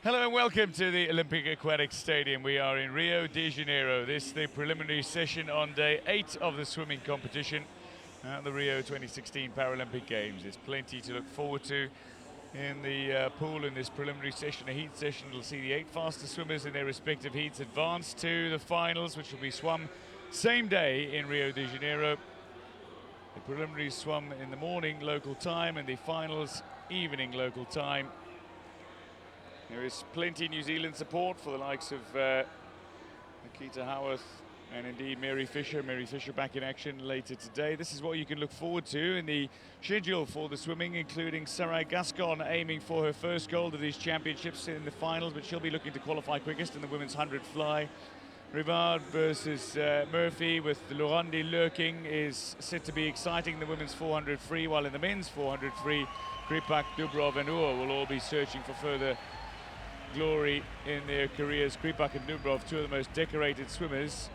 Hello and welcome to the Olympic Aquatic Stadium. We are in Rio de Janeiro. This is the preliminary session on day 8 of the swimming competition at the Rio 2016 Paralympic Games. There's plenty to look forward to in the pool in this preliminary session. A heat session will see the 8 fastest swimmers in their respective heats advance to the finals, which will be swum same day in Rio de Janeiro. The preliminaries swum in the morning local time and the finals evening local time. There is plenty New Zealand support for the likes of Nikita Howarth and indeed Mary Fisher. Mary Fisher back in action later today. This is what you can look forward to in the schedule for the swimming, including Sarai Gascon aiming for her first gold of these championships in the finals, but she'll be looking to qualify quickest in the women's 100 fly. Rivard versus Murphy with Lorandi lurking is set to be exciting. The women's 400 free, while in the men's 400 free, Kripak, Dubrov and Ur will all be searching for further glory in their careers. Kripak and Dubrov, two of the most decorated swimmers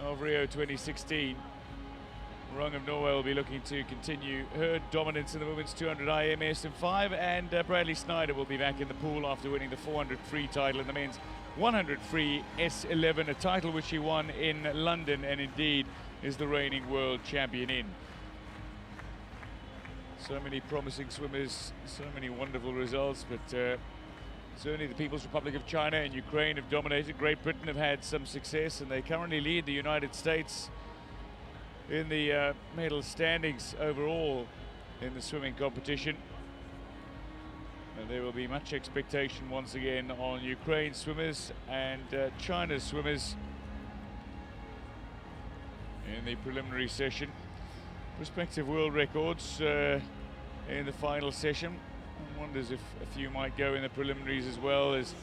of Rio 2016. Rung of Norway will be looking to continue her dominance in the women's 200 IM SM5, and Bradley Snyder will be back in the pool after winning the 400 free title in the men's 100 free S11, a title which he won in London and indeed is the reigning world champion in. So many promising swimmers, so many wonderful results, but certainly the People's Republic of China and Ukraine have dominated. Great Britain have had some success, and they currently lead the United States in the medal standings overall in the swimming competition. And there will be much expectation once again on Ukraine's swimmers and China's swimmers in the preliminary session. Respective world records in the final session. One wonders if a few might go in the preliminaries as well, as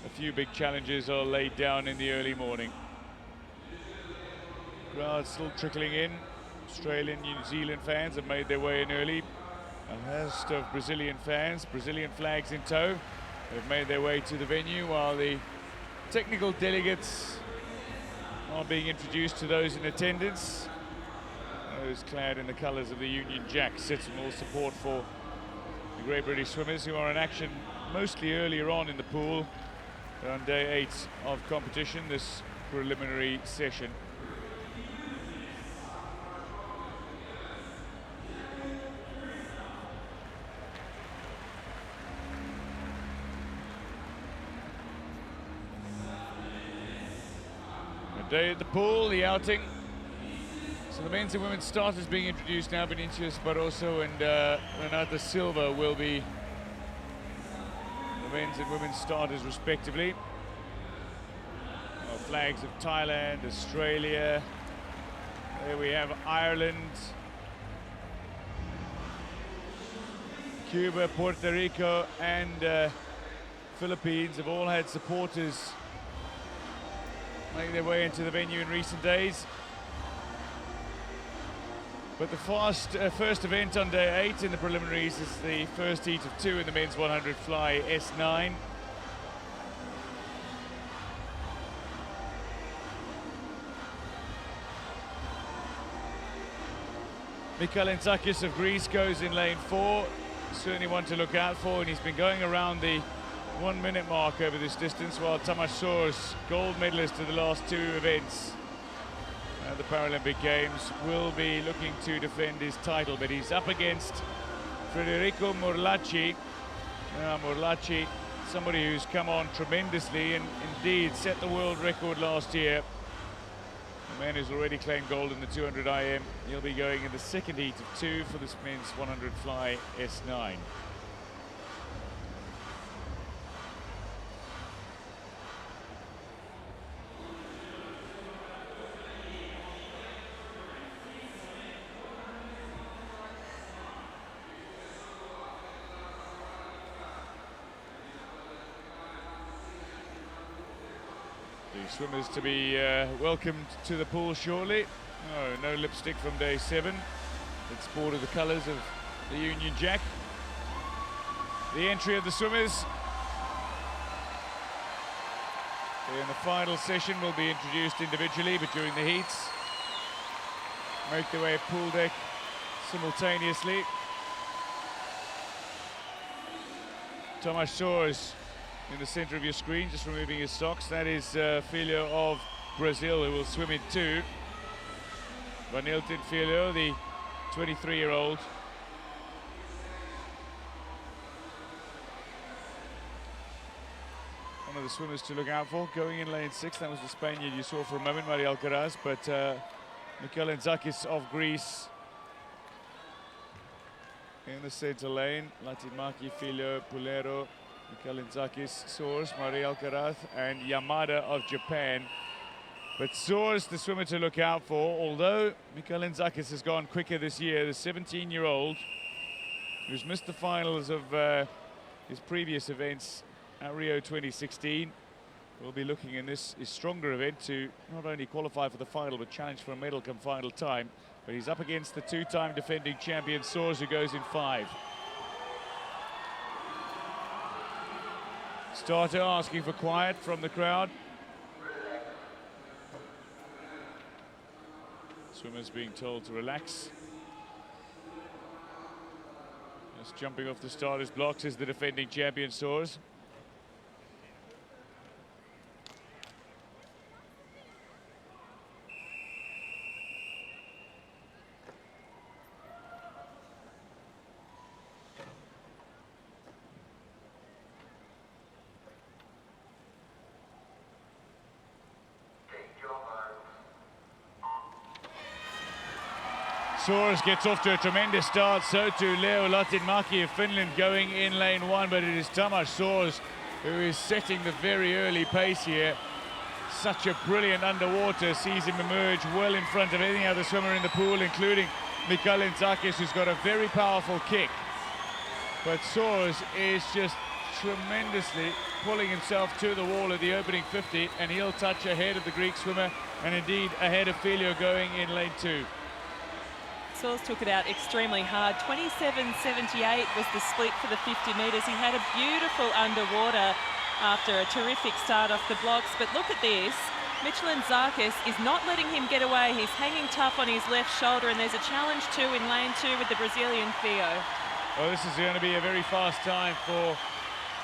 a few big challenges are laid down in the early morning. Crowd still trickling in. Australian, New Zealand fans have made their way in early. A host of Brazilian fans, Brazilian flags in tow, have made their way to the venue, while the technical delegates are being introduced to those in attendance. Those clad in the colours of the Union Jack, sits in all support for the Great British swimmers, who are in action mostly earlier on in the pool on day 8 of competition, this preliminary session. A day at the pool, the outing. So the men's and women's starters being introduced now. Vinicius Barroso and Renata Silva will be the men's and women's starters respectively. Flags of Thailand, Australia. There we have Ireland, Cuba, Puerto Rico and Philippines have all had supporters making their way into the venue in recent days. But the first event on day 8 in the preliminaries is the first heat of 2 in the men's 100 fly S9. Mikalentzakis of Greece goes in lane 4. Certainly one to look out for, and he's been going around the 1 minute mark over this distance, while Tamas Soros, gold medalist of the last 2 events at the Paralympic Games, will be looking to defend his title, but he's up against Federico Morlacci. Morlacci, somebody who's come on tremendously and indeed set the world record last year. The man who's already claimed gold in the 200 IM. He'll be going in the second heat of 2 for this men's 100 fly S9. Swimmers to be welcomed to the pool shortly. Oh, no lipstick from day 7. It sported the colours of the Union Jack. The entry of the swimmers in the final session will be introduced individually, but during the heats make their way at pool deck simultaneously. Tamas Soros in the center of your screen, just removing his socks. That is Filho of Brazil, who will swim in 2. Vanilton Filho, the 23-year-old. One of the swimmers to look out for, going in lane 6. That was the Spaniard you saw for a moment, Maria Alcaraz, but Michalintzakis of Greece in the center lane. Latinmaki, Filho, Pulero, Michalintzakis, Soares, Maria Alcaraz, and Yamada of Japan. But Soares, the swimmer to look out for, although Michalintzakis has gone quicker this year, the 17-year-old who's missed the finals of his previous events at Rio 2016, will be looking in this his stronger event to not only qualify for the final but challenge for a medal come final time. But he's up against the 2-time defending champion Soares, who goes in 5. Starter asking for quiet from the crowd. Swimmers being told to relax. Just jumping off the starter's blocks is the defending champion Soares. Soares gets off to a tremendous start, so too Leo Latinmaki of Finland going in lane 1, but it is Tamas Soares who is setting the very early pace here. Such a brilliant underwater, sees him emerge well in front of any other swimmer in the pool, including Michalintzakis, who's got a very powerful kick. But Soares is just tremendously pulling himself to the wall at the opening 50, and he'll touch ahead of the Greek swimmer, and indeed ahead of Filho going in lane 2. Soares took it out extremely hard. 27.78 was the split for the 50 metres. He had a beautiful underwater after a terrific start off the blocks. But look at this. Michalintzakis is not letting him get away. He's hanging tough on his left shoulder, and there's a challenge too in lane 2 with the Brazilian Filho. Well, this is going to be a very fast time for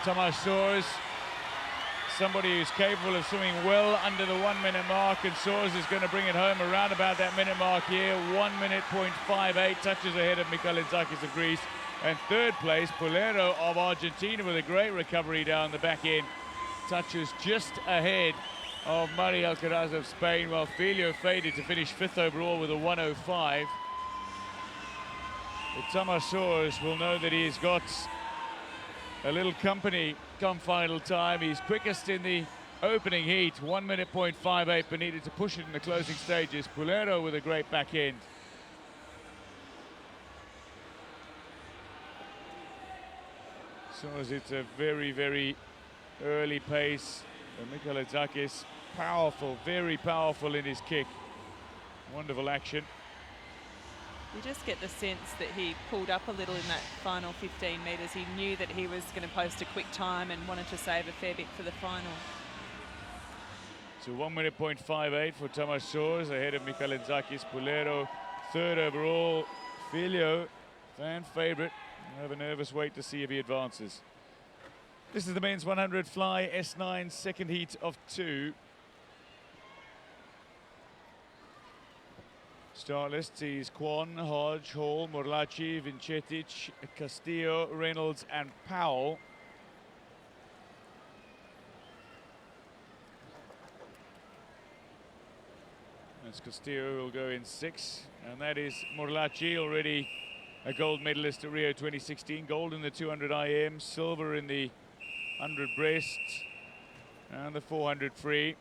Tamas Soares. Somebody who's capable of swimming well under the 1 minute mark, and Soares is going to bring it home around about that minute mark here. 1 minute 0.58, touches ahead of Michalintzakis of Greece. And third place, Pulero of Argentina with a great recovery down the back end. Touches just ahead of Maria Alcaraz of Spain, while Filho faded to finish 5th overall with a 105. But Tamas Soares will know that he's got a little company come final time. He's quickest in the opening heat, 1 minute 0.58, but needed to push it in the closing stages. Pulero with a great back end. So as it's a very, very early pace. Michalintzakis, powerful, very powerful in his kick. Wonderful action. You just get the sense that he pulled up a little in that final 15 metres. He knew that he was going to post a quick time and wanted to save a fair bit for the final. So 1 minute 0.58 for Tamas Soares ahead of Michalintzakis. Pulero, 3rd overall. Filho, fan favourite. Have a nervous wait to see if he advances. This is the men's 100 fly S9 second heat of 2. Start list sees Kwon, Hodge, Hall, Morlachi, Vincetic, Castillo, Reynolds and Powell. That's Castillo who will go in 6, and that is Morlachi, already a gold medalist at Rio 2016. Gold in the 200 IM, silver in the 100 breast and the 400 free.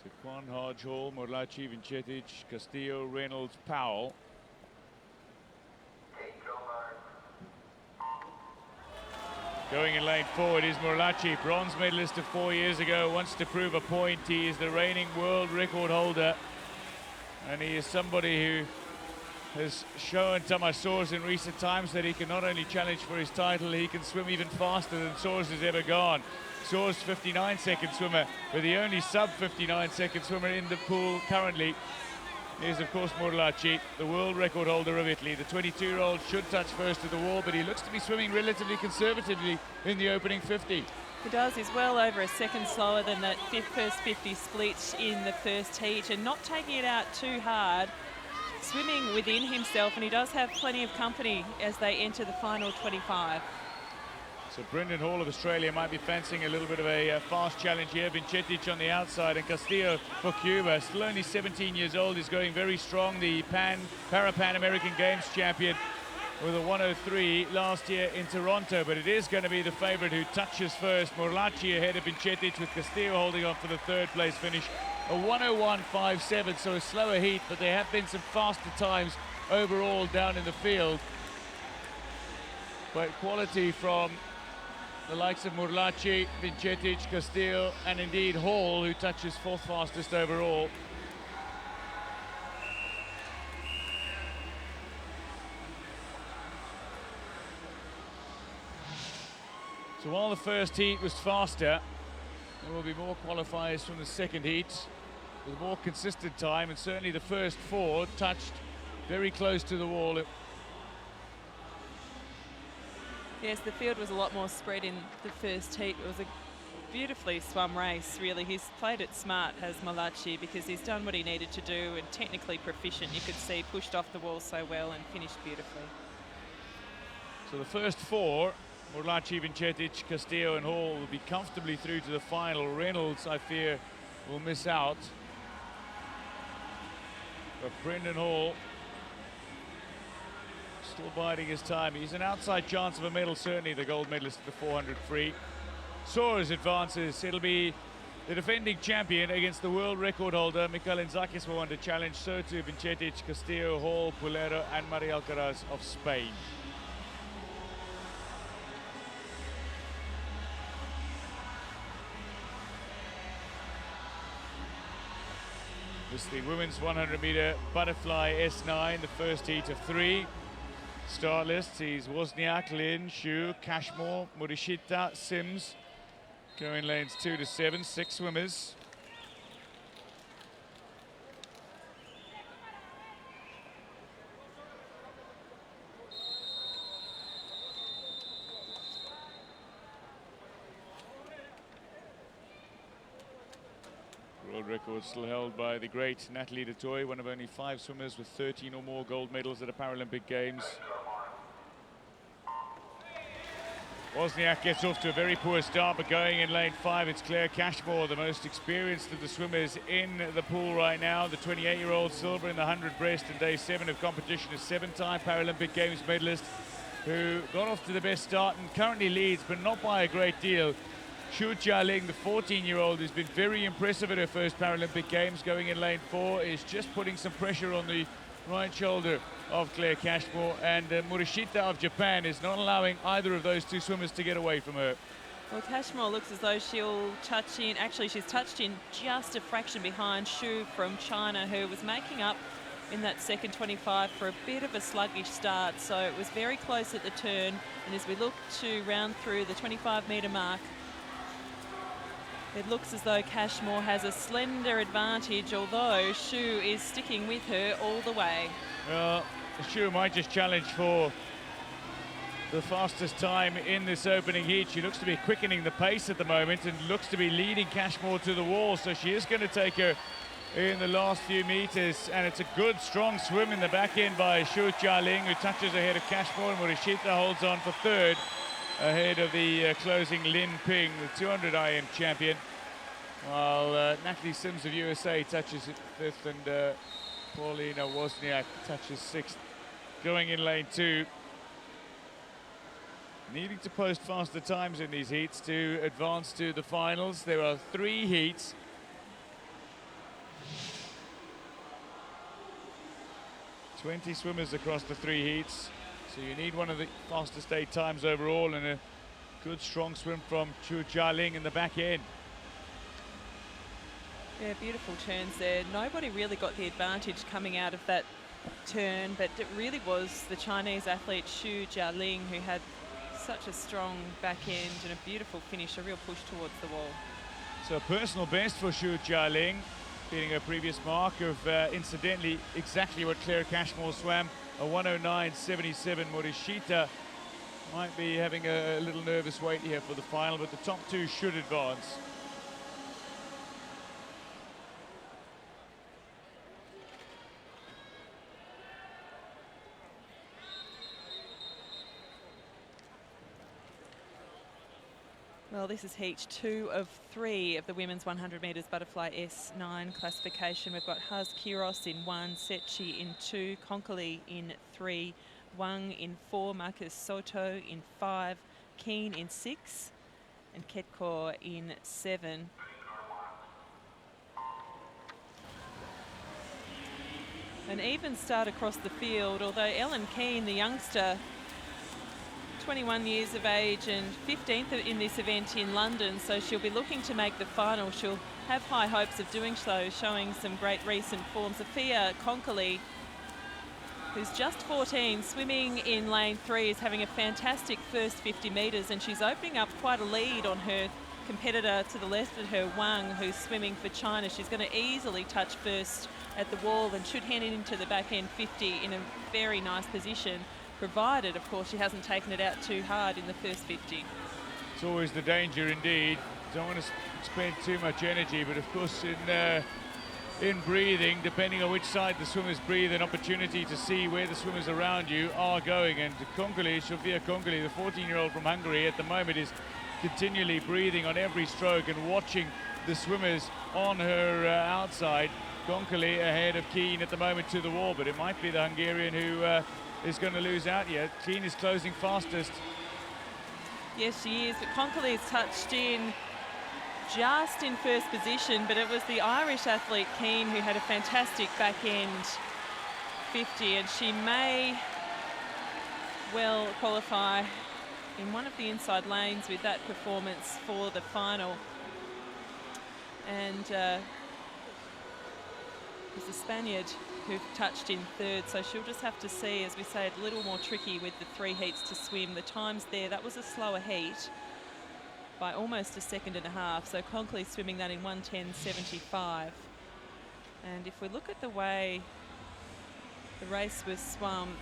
So Kwon, Hodge, Hall, Morlachi, Vincetic, Castillo, Reynolds, Powell. Going in lane 4, it is Morlachi, bronze medalist of 4 years ago, wants to prove a point. He is the reigning world record holder, and he is somebody who has shown Tamas Soares in recent times that he can not only challenge for his title, he can swim even faster than Soares has ever gone. Soares 59-second swimmer, but the only sub 59-second swimmer in the pool currently is of course Morlachi, the world record holder of Italy. The 22-year-old should touch first to the wall, but he looks to be swimming relatively conservatively in the opening 50. He does. He's well over a second slower than that first 50 split in the first heat, and not taking it out too hard, swimming within himself, and he does have plenty of company as they enter the final 25. So Brendan Hall of Australia might be fancying a little bit of a fast challenge here. Vincetic on the outside, and Castillo for Cuba. Still only 17 years old, is going very strong. The Para-Pan American Games champion with a 103 last year in Toronto, but it is going to be the favorite who touches first. Morlachi ahead of Vincetic, with Castillo holding on for the third place finish. A 101.57, so a slower heat, but there have been some faster times overall down in the field. But quality from the likes of Morlachi, Vincetic, Castillo, and indeed Hall, who touches fourth fastest overall. So while the first heat was faster, there will be more qualifiers from the second heat with more consistent time, and certainly the first four touched very close to the wall. Yes, the field was a lot more spread in the first heat. It was a beautifully swum race, really. He's played it smart, has Malachi, because he's done what he needed to do, and technically proficient. You could see pushed off the wall so well and finished beautifully. So the first four, Morlachi, Vincetic, Castillo and Hall, will be comfortably through to the final. Reynolds, I fear, will miss out. But Brendan Hall still biding his time. He's an outside chance of a medal, certainly the gold medalist at the 400 free. Soares advances. It'll be the defending champion against the world record holder. Mikhail Inzakis will want to challenge. So too Vincetic, Castillo, Hall, Pulero and Maria Alcaraz of Spain. This is the women's 100-meter butterfly S9, the first heat of three. Start list sees Wozniak, Lin, Shu, Cashmore, Murishita, Sims. Going lanes 2 to 7, 6 swimmers. World record still held by the great Natalie Detoy, one of only 5 swimmers with 13 or more gold medals at the Paralympic Games. Wozniak gets off to a very poor start, but going in lane 5, it's Claire Cashmore, the most experienced of the swimmers in the pool right now. The 28-year-old silver in the 100 breast in day 7 of competition, a 7-time Paralympic Games medalist who got off to the best start and currently leads, but not by a great deal. Xu Jialing, the 14-year-old, has been very impressive at her first Paralympic Games. Going in lane 4 is just putting some pressure on the right shoulder of Claire Cashmore, and Murishita of Japan is not allowing either of those two swimmers to get away from her. Well, Cashmore looks as though she'll touch in. Actually, she's touched in just a fraction behind Xu from China, who was making up in that second 25 for a bit of a sluggish start. So it was very close at the turn, and as we look to round through the 25-metre mark, it looks as though Cashmore has a slender advantage, although Xu is sticking with her all the way. Well, Xu might just challenge for the fastest time in this opening heat. She looks to be quickening the pace at the moment and looks to be leading Cashmore to the wall, so she is going to take her in the last few meters, and it's a good strong swim in the back end by Xu Jialing, who touches ahead of Cashmore, and Murishita holds on for third ahead of the closing Lin Ping, the 200 IM champion, while Natalie Sims of USA touches fifth, and Paulina Wozniak touches sixth. Going in lane 2, needing to post faster times in these heats to advance to the finals. There are 3 heats. (20 swimmers across the 3 heats, so you need one of the fastest 8 times overall, and a good strong swim from Xu Jialing in the back end. Yeah, beautiful turns there. Nobody really got the advantage coming out of that turn, but it really was the Chinese athlete Xu Jialing who had such a strong back end and a beautiful finish, a real push towards the wall. So personal best for Xu Jialing, beating her previous mark of, incidentally, exactly what Claire Cashmore swam, a 109.77. Morishita might be having a little nervous wait here for the final, but the top two should advance. Well, this is heat 2 of 3 of the women's 100 metres butterfly S9 classification. We've got Haz Kiros in 1, Sechi in 2, Konkoly in 3, Wang in 4, Marcus Soto in 5, Keane in 6, and Ketkor in 7. An even start across the field, although Ellen Keane, the youngster, 21 years of age and 15th in this event in London, so she'll be looking to make the final. She'll have high hopes of doing so, showing some great recent form. Sophia Konkoly, who's just 14, swimming in lane 3, is having a fantastic first 50 metres, and she's opening up quite a lead on her competitor to the left of her, Wang, who's swimming for China. She's going to easily touch first at the wall and should head into the back end 50 in a very nice position, provided, of course, she hasn't taken it out too hard in the first 50. It's always the danger indeed. Don't want to spend too much energy, but of course in breathing, depending on which side the swimmers breathe, an opportunity to see where the swimmers around you are going. And Konkoly, Sofia Konkoly, the 14-year-old from Hungary, at the moment is continually breathing on every stroke and watching the swimmers on her outside. Konkoly ahead of Keane at the moment to the wall, but it might be the Hungarian who is going to lose out yet. Keane is closing fastest. Yes, she is, but Konkoly is touched in just in first position, but it was the Irish athlete Keane who had a fantastic back end 50, and she may well qualify in one of the inside lanes with that performance for the final. And it's the Spaniard who touched in third, so she'll just have to see, as we say, a little more tricky with the 3 heats to swim. The times there, that was a slower heat by almost a second and a half, so Konkoly swimming that in 1:10.75. And if we look at the way the race was swum,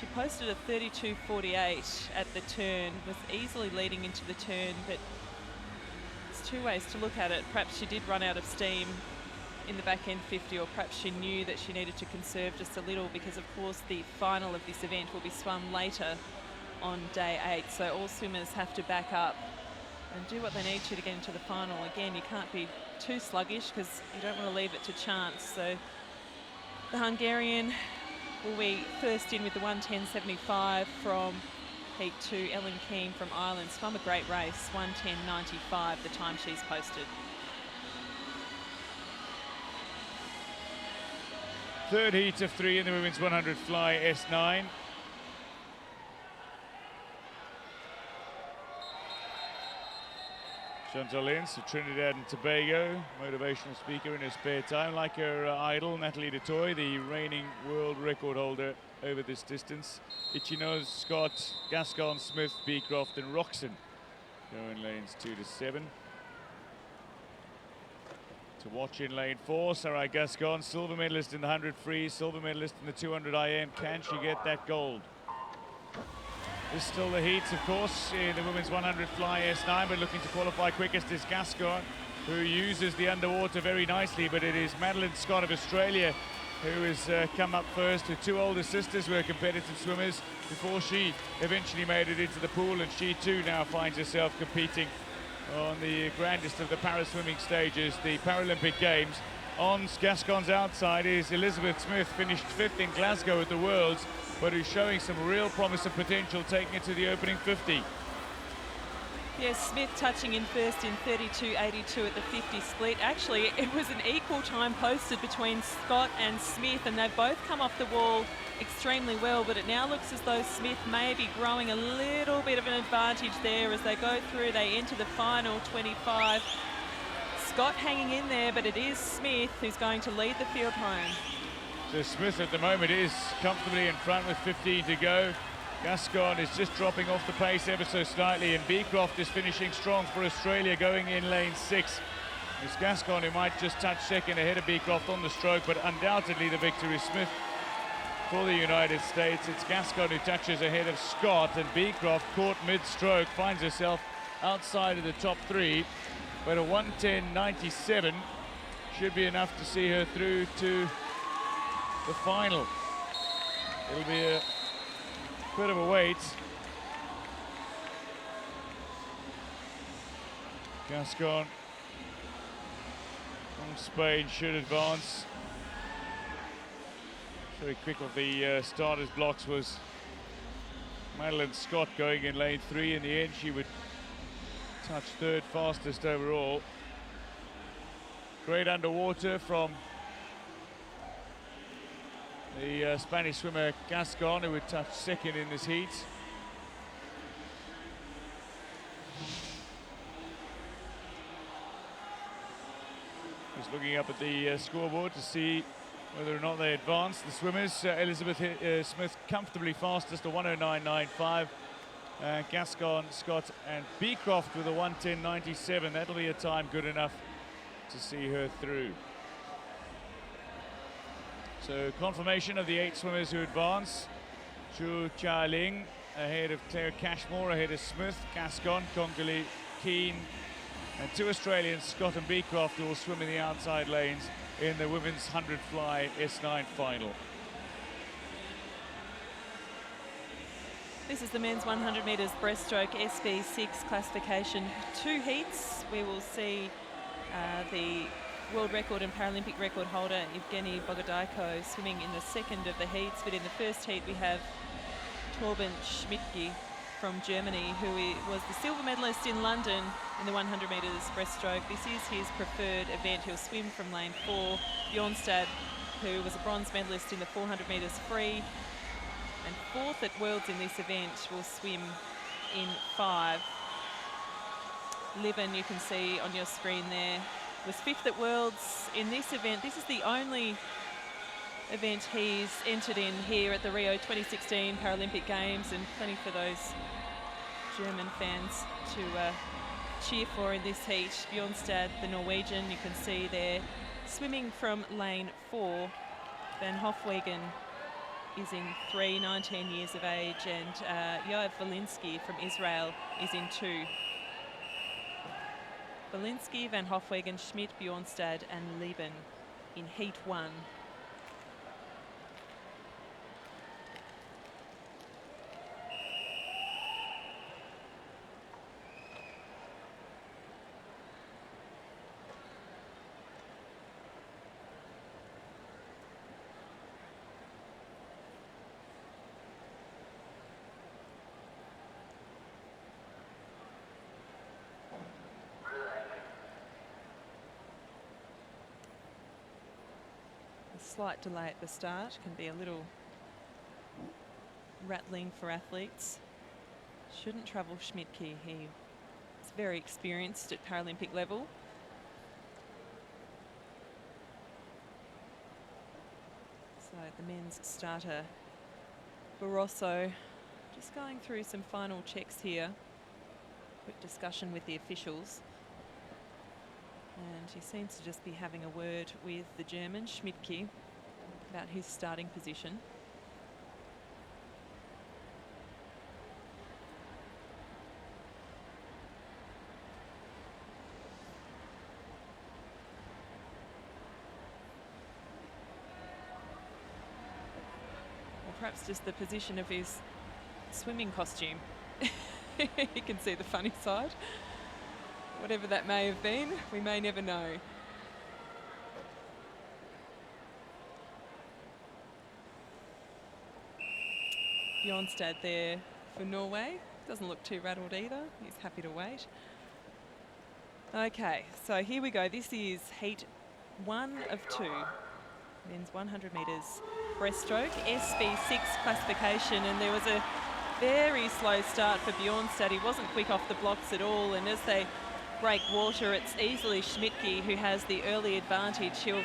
she posted a 32:48 at the turn, was easily leading into the turn, but there's 2 ways to look at it. Perhaps she did run out of steam in the back end 50, or perhaps she knew that she needed to conserve just a little, because of course the final of this event will be swum later on day 8, so all swimmers have to back up and do what they need to get into the final. Again, you can't be too sluggish because you don't want to leave it to chance. So the Hungarian will be first in with the 1:10.75 from heat 2. Ellen Keane from Ireland swum a great race, 1:10.95 the time she's posted. Third heat of 3 in the women's 100 fly S9. Chantal Lins of Trinidad and Tobago, motivational speaker in her spare time, like her idol, Natalie Dutoy, the reigning world record holder over this distance. Ichinos, Scott, Gascon, Smith, Beecroft and Roxon go in lanes 2 to 7. To watch in lane 4, Sarai Gascon, silver medalist in the 100 free, silver medalist in the 200 IM. Can she get that gold? This is still the heats, of course, in the women's 100 fly S9, but looking to qualify quickest is Gascon, who uses the underwater very nicely, but it is Madeline Scott of Australia who has come up first. Her 2 older sisters were competitive swimmers before she eventually made it into the pool, and she too now finds herself competing on the grandest of the para-swimming stages, the Paralympic Games. On Gascon's outside is Elizabeth Smith, finished 5th in Glasgow at the Worlds, but who's showing some real promise and potential, taking it to the opening 50. Yes, Smith touching in first in 32.82 at the 50 split. Actually, it was an equal time posted between Scott and Smith, and they've both come off the wall extremely well, but it now looks as though Smith may be growing a little bit of an advantage there as they go through. They enter the final 25. Scott hanging in there, but it is Smith who's going to lead the field home. So Smith at the moment is comfortably in front with 15 to go. Gascon is just dropping off the pace ever so slightly, and Beecroft is finishing strong for Australia, going in lane 6. It's Gascon who might just touch second ahead of Beecroft on the stroke, but undoubtedly the victor is Smith. for the United States. It's Gascon who touches ahead of Scott, and Beecroft, caught mid-stroke, finds herself outside of the top three, but a 1:10.97 should be enough to see her through to the final. It'll be a bit of a wait. Gascon from Spain should advance. Very quick of the starters blocks was Madeline Scott going in lane 3. In the end, she would touch third fastest overall. Great underwater from the Spanish swimmer Gascon, who would touch second in this heat. Just looking up at the scoreboard to see whether or not they advance. The swimmers, Elizabeth Smith comfortably fastest, a 1:09.95. Gascon, Scott and Beecroft with a 1:10.97. That'll be a time good enough to see her through. So confirmation of the 8 swimmers who advance. Zhu Chia-Ling ahead of Claire Cashmore, ahead of Smith, Gascon, Congolese, Keane, and 2 Australians, Scott and Beecroft, who will swim in the outside lanes in the women's 100 fly S9 final. This is the men's 100 metres breaststroke SB6 classification. 2 heats. We will see the world record and Paralympic record holder Evgeny Bogodaiko swimming in the second of the heats, but in the first heat we have Torben Schmidtke from Germany, who was the silver medalist in London in the 100 metres breaststroke. This is his preferred event. He'll swim from lane 4. Bjornstad, who was a bronze medalist in the 400 metres free and 4th at Worlds in this event, will swim in 5. Liven, you can see on your screen there, was 5th at Worlds in this event. This is the only event he's entered in here at the Rio 2016 Paralympic Games, and plenty for those German fans to cheer for in this heat. Bjornstad, the Norwegian, you can see there swimming from lane 4. Van Hofwegen is in 3, 19 years of age, and Yoav Valinsky from Israel is in 2. Valinsky, Van Hofwegen, Schmidt, Bjornstad and Lieben in heat 1. Slight delay at the start can be a little rattling for athletes. Shouldn't trouble Schmidtke. He is very experienced at Paralympic level. So the men's starter Barroso just going through some final checks here. Quick discussion with the officials. And he seems to just be having a word with the German, Schmidtke, about his starting position. Or perhaps just the position of his swimming costume. You can see the funny side. Whatever that may have been, we may never know. Bjornstad there for Norway. Doesn't look too rattled either. He's happy to wait. Okay, so here we go. This is heat 1 of 2. Men's 100 metres breaststroke, SB6 classification, and there was a very slow start for Bjornstad. He wasn't quick off the blocks at all, and as they break water, it's easily Schmidtke who has the early advantage. He'll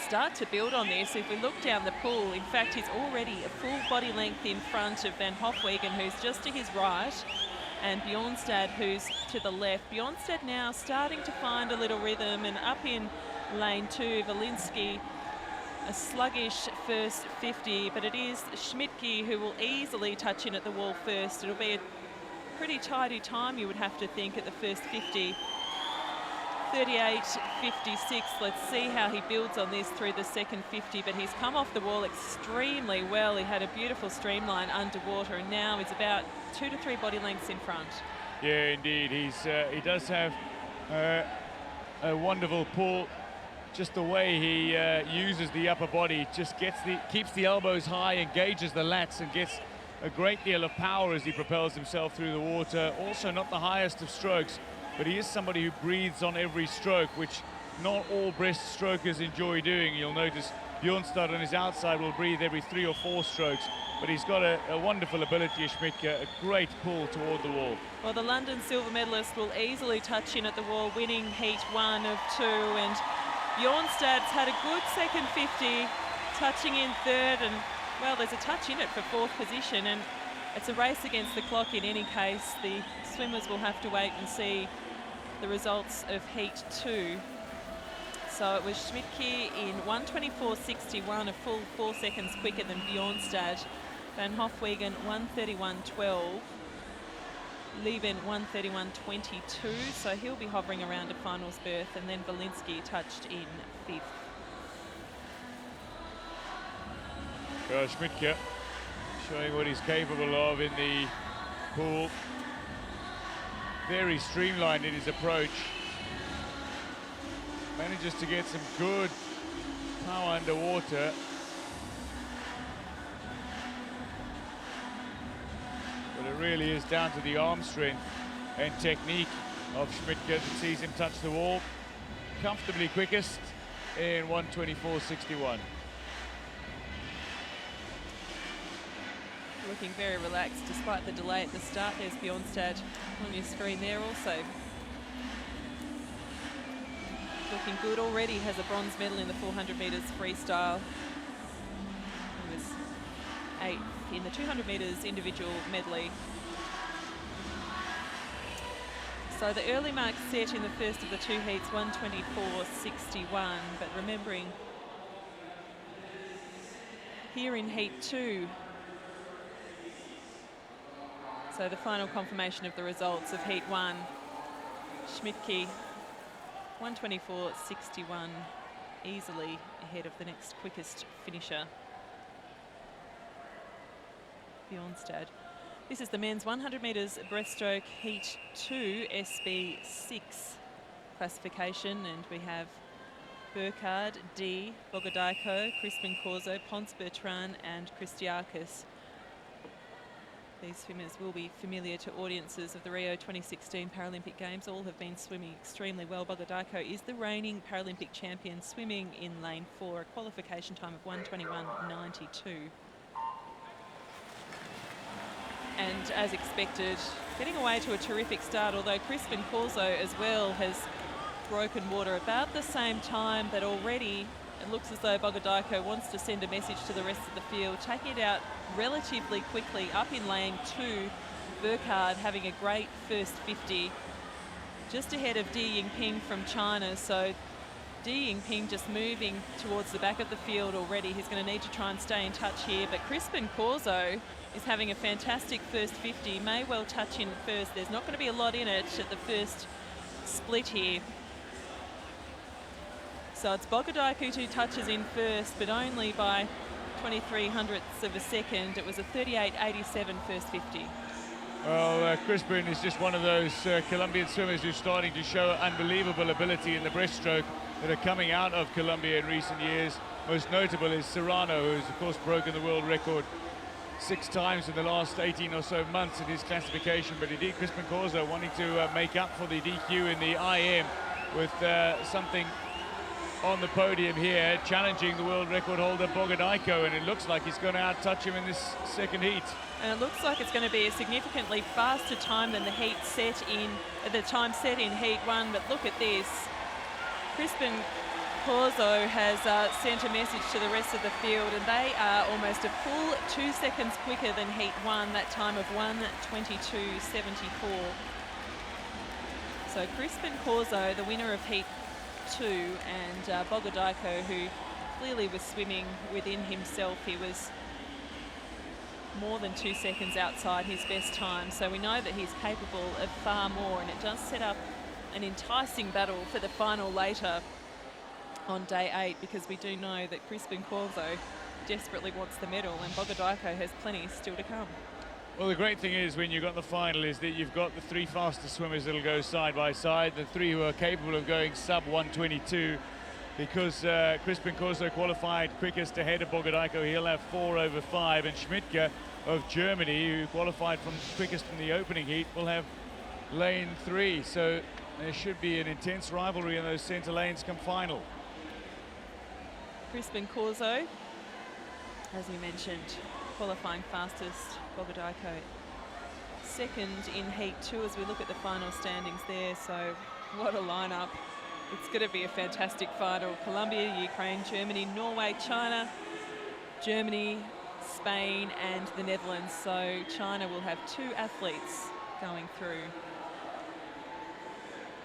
start to build on this. If we look down the pool, in fact, he's already a full body length in front of Van Hofwegen, who's just to his right, and Bjornstad, who's to the left. Bjornstad now starting to find a little rhythm, and up in lane 2, Valinsky a sluggish first 50, but it is Schmidtke who will easily touch in at the wall first. It'll be a pretty tidy time, you would have to think, at the first 50. 38.56. Let's see how he builds on this through the second 50, but he's come off the wall extremely well. He had a beautiful streamline underwater, and now he's about 2 to 3 body lengths in front. Yeah, indeed. He does have a wonderful pull. Just the way he uses the upper body, just keeps the elbows high, engages the lats, and gets a great deal of power as he propels himself through the water. Also not the highest of strokes, but he is somebody who breathes on every stroke, which not all breaststrokers enjoy doing. You'll notice Bjornstad on his outside will breathe every 3 or 4 strokes, but he's got a wonderful ability, Schmidtke, a great pull toward the wall. Well, the London silver medalist will easily touch in at the wall, winning heat 1 of 2, and Bjornstad's had a good second 50, touching in third, and well, there's a touch in it for 4th position, and it's a race against the clock in any case. The swimmers will have to wait and see the results of heat 2. So it was Schmidtke in 1:24.61, a full 4 seconds quicker than Bjornstad. Van Hofwegen 1:31.12. Lieben 1:31.22, so he'll be hovering around a finals berth, and then Belinsky touched in 5th. Schmidtke showing what he's capable of in the pool. Very streamlined in his approach. Manages to get some good power underwater. But it really is down to the arm strength and technique of Schmidtke that sees him touch the wall. Comfortably quickest in 1:24.61. Looking very relaxed despite the delay at the start. There's Bjornstad on your screen there also. Looking good already, has a bronze medal in the 400 metres freestyle. He was 8th in the 200 metres individual medley. So the early mark set in the first of the 2 heats, 1:24.61, but remembering here in heat 2, so the final confirmation of the results of heat 1, Schmidtke 1:24.61, easily ahead of the next quickest finisher, Bjornstad. This is the men's 100 metres breaststroke heat 2 SB6 classification, and we have Burkhard, D, Bogodaiko, Crispin Corzo, Ponce Bertrand and Christiakis. These swimmers will be familiar to audiences of the Rio 2016 Paralympic Games. All have been swimming extremely well. Bogodaiko is the reigning Paralympic champion, swimming in lane 4, a qualification time of 1:21.92. And as expected, getting away to a terrific start, although Crispin Corzo as well has broken water about the same time, but already it looks as though Bogodaiko wants to send a message to the rest of the field, taking it out relatively quickly up in lane 2. Burkhard having a great first 50, just ahead of Di Yingping from China. So Di Yingping just moving towards the back of the field already. He's going to need to try and stay in touch here, but Crispin Corzo is having a fantastic first 50, may well touch in first. There's not going to be a lot in it at the first split here. So it's Bogodaiko who touches in first, but only by 23 hundredths of a second. It was a 38.87 first 50. Well, Crispin is just one of those Colombian swimmers who's starting to show unbelievable ability in the breaststroke that are coming out of Colombia in recent years. Most notable is Serrano, who's of course broken the world record 6 times in the last 18 or so months in his classification. But indeed, Crispin Corzo wanting to make up for the DQ in the IM with something on the podium here, challenging the world record holder Bogodaiko, and it looks like he's going to out-touch him in this second heat. And it looks like it's going to be a significantly faster time than the heat set in, the time set in heat 1, but look at this. Crispin Corzo has sent a message to the rest of the field, and they are almost a full 2 seconds quicker than heat 1, that time of 1:22.74. So Crispin Corzo, the winner of heat 2, and Bogodaiko, who clearly was swimming within himself. He was more than 2 seconds outside his best time, so we know that he's capable of far more, and it does set up an enticing battle for the final later on day 8, because we do know that Crispin Corzo desperately wants the medal, and Bogadaiko has plenty still to come. Well, the great thing is when you've got the final is that you've got the 3 fastest swimmers that'll go side by side, the 3 who are capable of going sub 122, because Crispin Corzo qualified quickest ahead of Bogadaiko. He'll have 4 over 5, and Schmidtke of Germany, who qualified from quickest in the opening heat, will have lane 3. So there should be an intense rivalry in those centre lanes come final. Crispin Corzo, as you mentioned, qualifying fastest. Bogadaiko second in heat 2 as we look at the final standings there. So what a lineup. It's going to be a fantastic final. Colombia, Ukraine, Germany, Norway, China, Germany, Spain and the Netherlands. So China will have 2 athletes going through.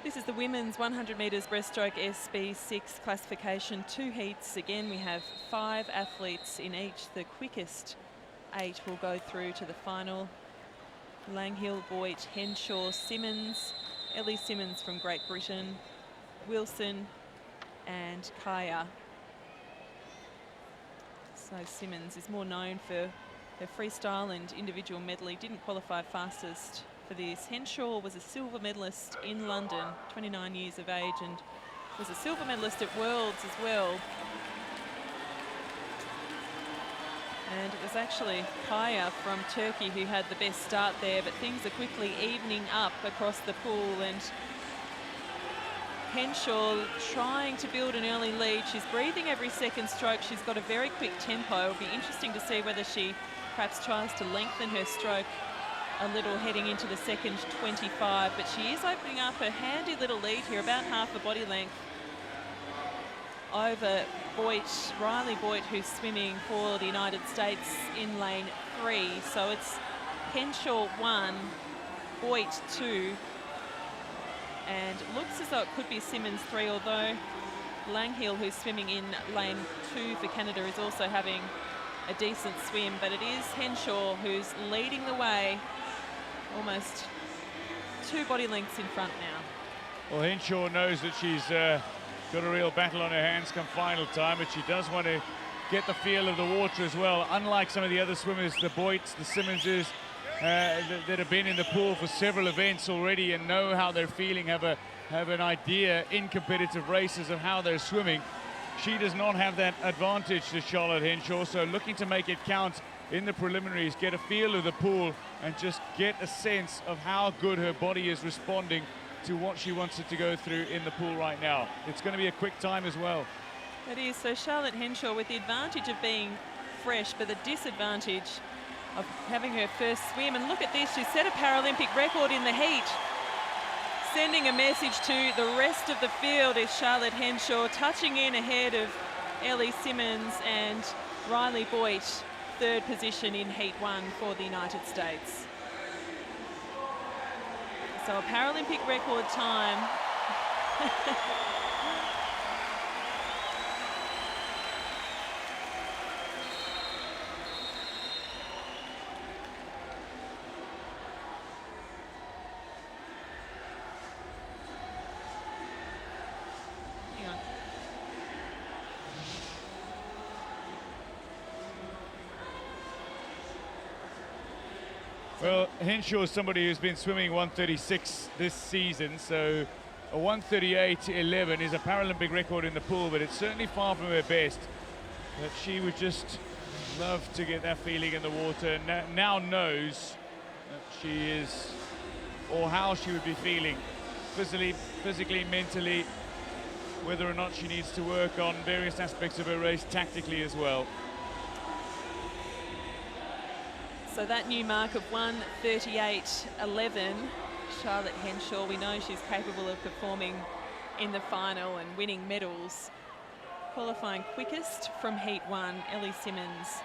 This is the women's 100 metres breaststroke SB6 classification, 2 heats. Again, we have 5 athletes in each. The quickest 8 will go through to the final. Langhill, Boyd, Henshaw, Simmons, Ellie Simmons from Great Britain, Wilson and Kaya. So Simmons is more known for her freestyle and individual medley. Didn't qualify fastest for this. Henshaw was a silver medalist in London, 29 years of age, and was a silver medalist at Worlds as well. And it was actually Kaya from Turkey who had the best start there, but things are quickly evening up across the pool, and Henshaw trying to build an early lead. She's breathing every second stroke. She's got a very quick tempo. It'll be interesting to see whether she perhaps tries to lengthen her stroke a little heading into the second 25, but she is opening up a handy little lead here, about half a body length over Boyt, Riley Boyt, who's swimming for the United States in lane 3. So it's Henshaw 1, Boyt 2, and it looks as though it could be Simmons 3, although Langhill, who's swimming in lane 2 for Canada, is also having a decent swim, but it is Henshaw who's leading the way, almost 2 body lengths in front now. Well, Henshaw knows that she's got a real battle on her hands come final time, but she does want to get the feel of the water as well. Unlike some of the other swimmers, the Boyts, the Simmonses, that have been in the pool for several events already and know how they're feeling, have an idea in competitive races of how they're swimming. She does not have that advantage to Charlotte Henshaw, so looking to make it count in the preliminaries, get a feel of the pool and just get a sense of how good her body is responding to what she wants it to go through in the pool right now. It's going to be a quick time as well. It is. So Charlotte Henshaw with the advantage of being fresh, but the disadvantage of having her first swim. And look at this, she set a Paralympic record in the heat. Sending a message to the rest of the field is Charlotte Henshaw, touching in ahead of Ellie Simmons and Riley Boyt, 3rd position in heat 1 for the United States. So a Paralympic record time. Hang on. Well, Henshaw is somebody who's been swimming 136 this season, so a 138.11 is a Paralympic record in the pool, but it's certainly far from her best. But she would just love to get that feeling in the water. Now knows that she is, or how she would be feeling physically, mentally, whether or not she needs to work on various aspects of her race tactically as well. So that new mark of 138.11, Charlotte Henshaw, we know she's capable of performing in the final and winning medals. Qualifying quickest from heat 1, Ellie Simmons.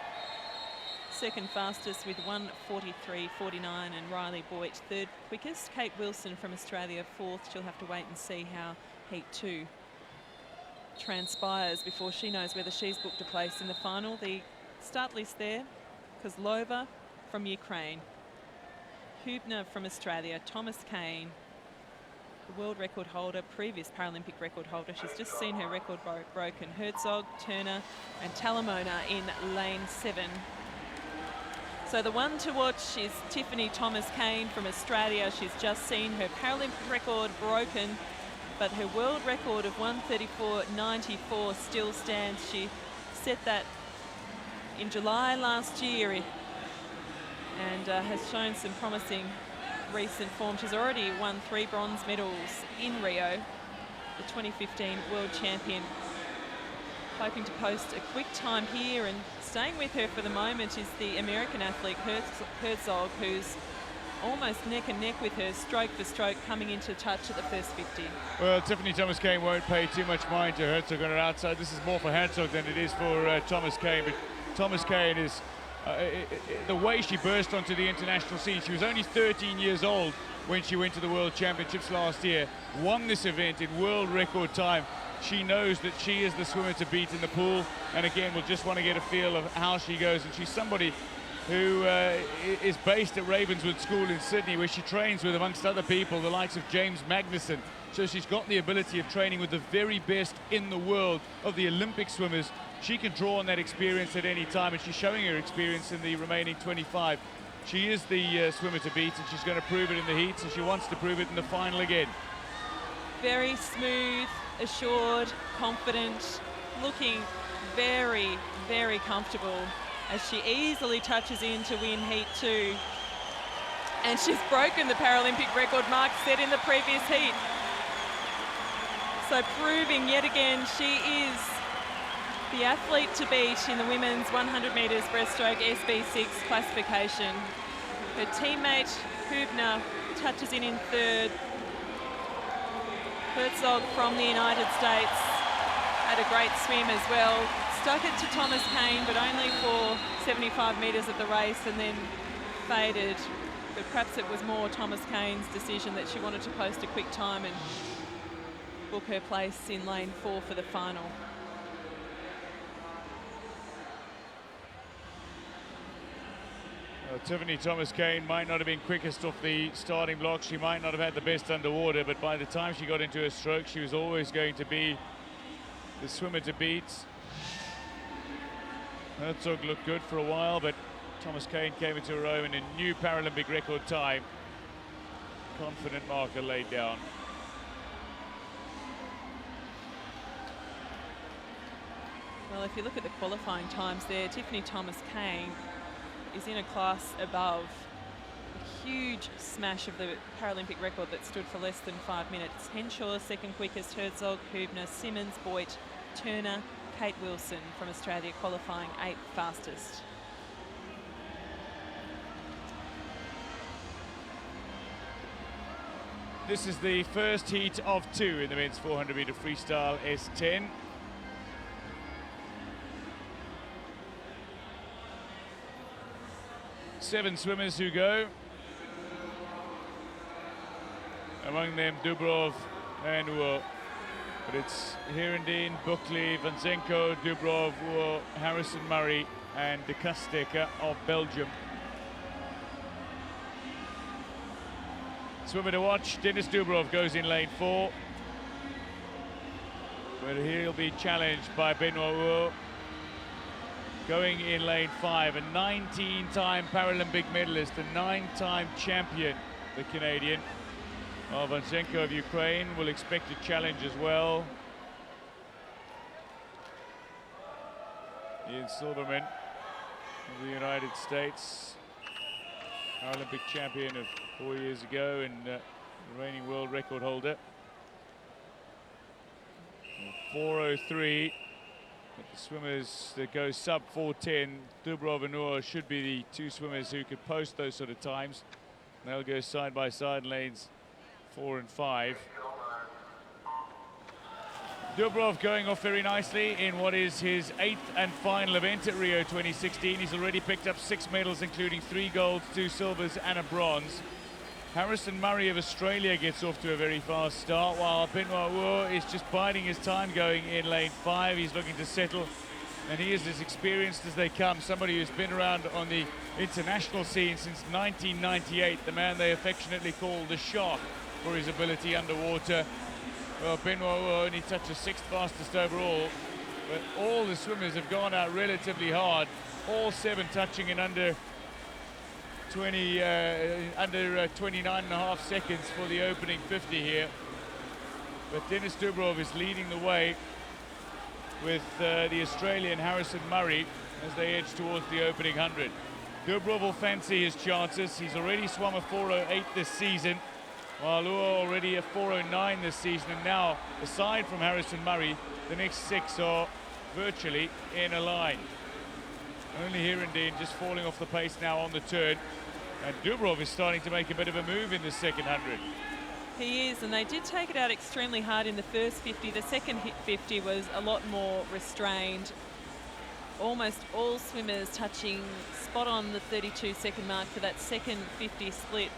2nd fastest with 1:43.49, and Riley Boyt 3rd quickest. Kate Wilson from Australia 4th. She'll have to wait and see how heat 2 transpires before she knows whether she's booked a place in the final. The start list there: Kozlova from Ukraine, Hubner from Australia, Thomas Kane, the world record holder, previous Paralympic record holder. She's just seen her record broken. Herzog, Turner and Talamona in lane 7. So the one to watch is Tiffany Thomas-Kane from Australia. She's just seen her Paralympic record broken, but her world record of 1:34.94 still stands. She set that in July last year and has shown some promising recent form. She's already won 3 bronze medals in Rio, the 2015 world champion. Hoping to post a quick time here, and staying with her for the moment is the American athlete Herzog, who's almost neck and neck with her, stroke for stroke, coming into touch at the first 50. Well, Tiffany Thomas-Kane won't pay too much mind to Herzog on her outside. This is more for Herzog than it is for Thomas-Kane, but Thomas-Kane is the way she burst onto the international scene. She was only 13 years old when she went to the World Championships last year, won this event in world record time. She knows that she is the swimmer to beat in the pool, and again, we'll just want to get a feel of how she goes. And she's somebody who is based at Ravenswood School in Sydney, where she trains with, amongst other people, the likes of James Magnuson. So she's got the ability of training with the very best in the world of the Olympic swimmers. She can draw on that experience at any time, and she's showing her experience in the remaining 25. She is the swimmer to beat, and she's going to prove it in the heats, and she wants to prove it in the final again. Very smooth, assured, confident, looking very, very comfortable as she easily touches in to win heat 2. And she's broken the Paralympic record mark set in the previous heat. So proving yet again she is the athlete to beat in the women's 100 metres breaststroke SB6 classification. Her teammate Hubner touches in 3rd. Herzog from the United States had a great swim as well. Stuck it to Thomas Kane, but only for 75 metres of the race and then faded. But perhaps it was more Thomas Kane's decision that she wanted to post a quick time and book her place in lane 4 for the final. Well, Tiffany Thomas-Kane might not have been quickest off the starting block. She might not have had the best underwater, but by the time she got into her stroke, she was always going to be the swimmer to beat. Herzog looked good for a while, but Thomas-Kane came into her own in a new Paralympic record time. Confident marker laid down. Well, if you look at the qualifying times there, Tiffany Thomas-Kane is in a class above. A huge smash of the Paralympic record that stood for less than 5 minutes. Henshaw, second quickest, Herzog, Hubner, Simmons, Boyd, Turner, Kate Wilson from Australia qualifying 8th fastest. This is the first heat of 2 in the men's 400 metre freestyle S10. Seven swimmers who go. Among them Dubrov and Uo. But it's Herendeen, Buckley, Vanzenko, Dubrov, Uo, Harrison Murray and De Kasteka of Belgium. Swimmer to watch, Dennis Dubrov goes in lane 4. But he'll be challenged by Benoit Uo. Going in lane 5, a 19-time Paralympic medalist, a 9-time champion, the Canadian. Vanzenko of Ukraine will expect a challenge as well. Ian Silverman of the United States, Paralympic champion of 4 years ago and reigning world record holder. 4:03. But the swimmers that go sub 4:10, Dubrov and Uo should be the 2 swimmers who could post those sort of times. They'll go side by side lanes 4 and 5. Dubrov going off very nicely in what is his 8th and final event at Rio 2016. He's already picked up 6 medals, including 3 golds, 2 silvers and a bronze. Harrison Murray of Australia gets off to a very fast start, while Benoit Huot is just biding his time going in lane 5. He's looking to settle, and he is as experienced as they come. Somebody who's been around on the international scene since 1998, the man they affectionately call the Shark for his ability underwater. Well, Benoit Huot only touches 6th fastest overall, but all the swimmers have gone out relatively hard, all 7 touching in under 29.5 seconds for the opening 50 here. But Denis Dubrov is leading the way with the Australian Harrison Murray as they edge towards the opening 100. Dubrov will fancy his chances. He's already swum a 4:08 this season, while Huot already a 4:09 this season. And now, aside from Harrison Murray, the next 6 are virtually in a line. Only Hirondine just falling off the pace now on the turn. And Dubrov is starting to make a bit of a move in the second 100. He is, and they did take it out extremely hard in the first 50. The second 50 was a lot more restrained. Almost all swimmers touching spot on the 32-second mark for that second 50 split.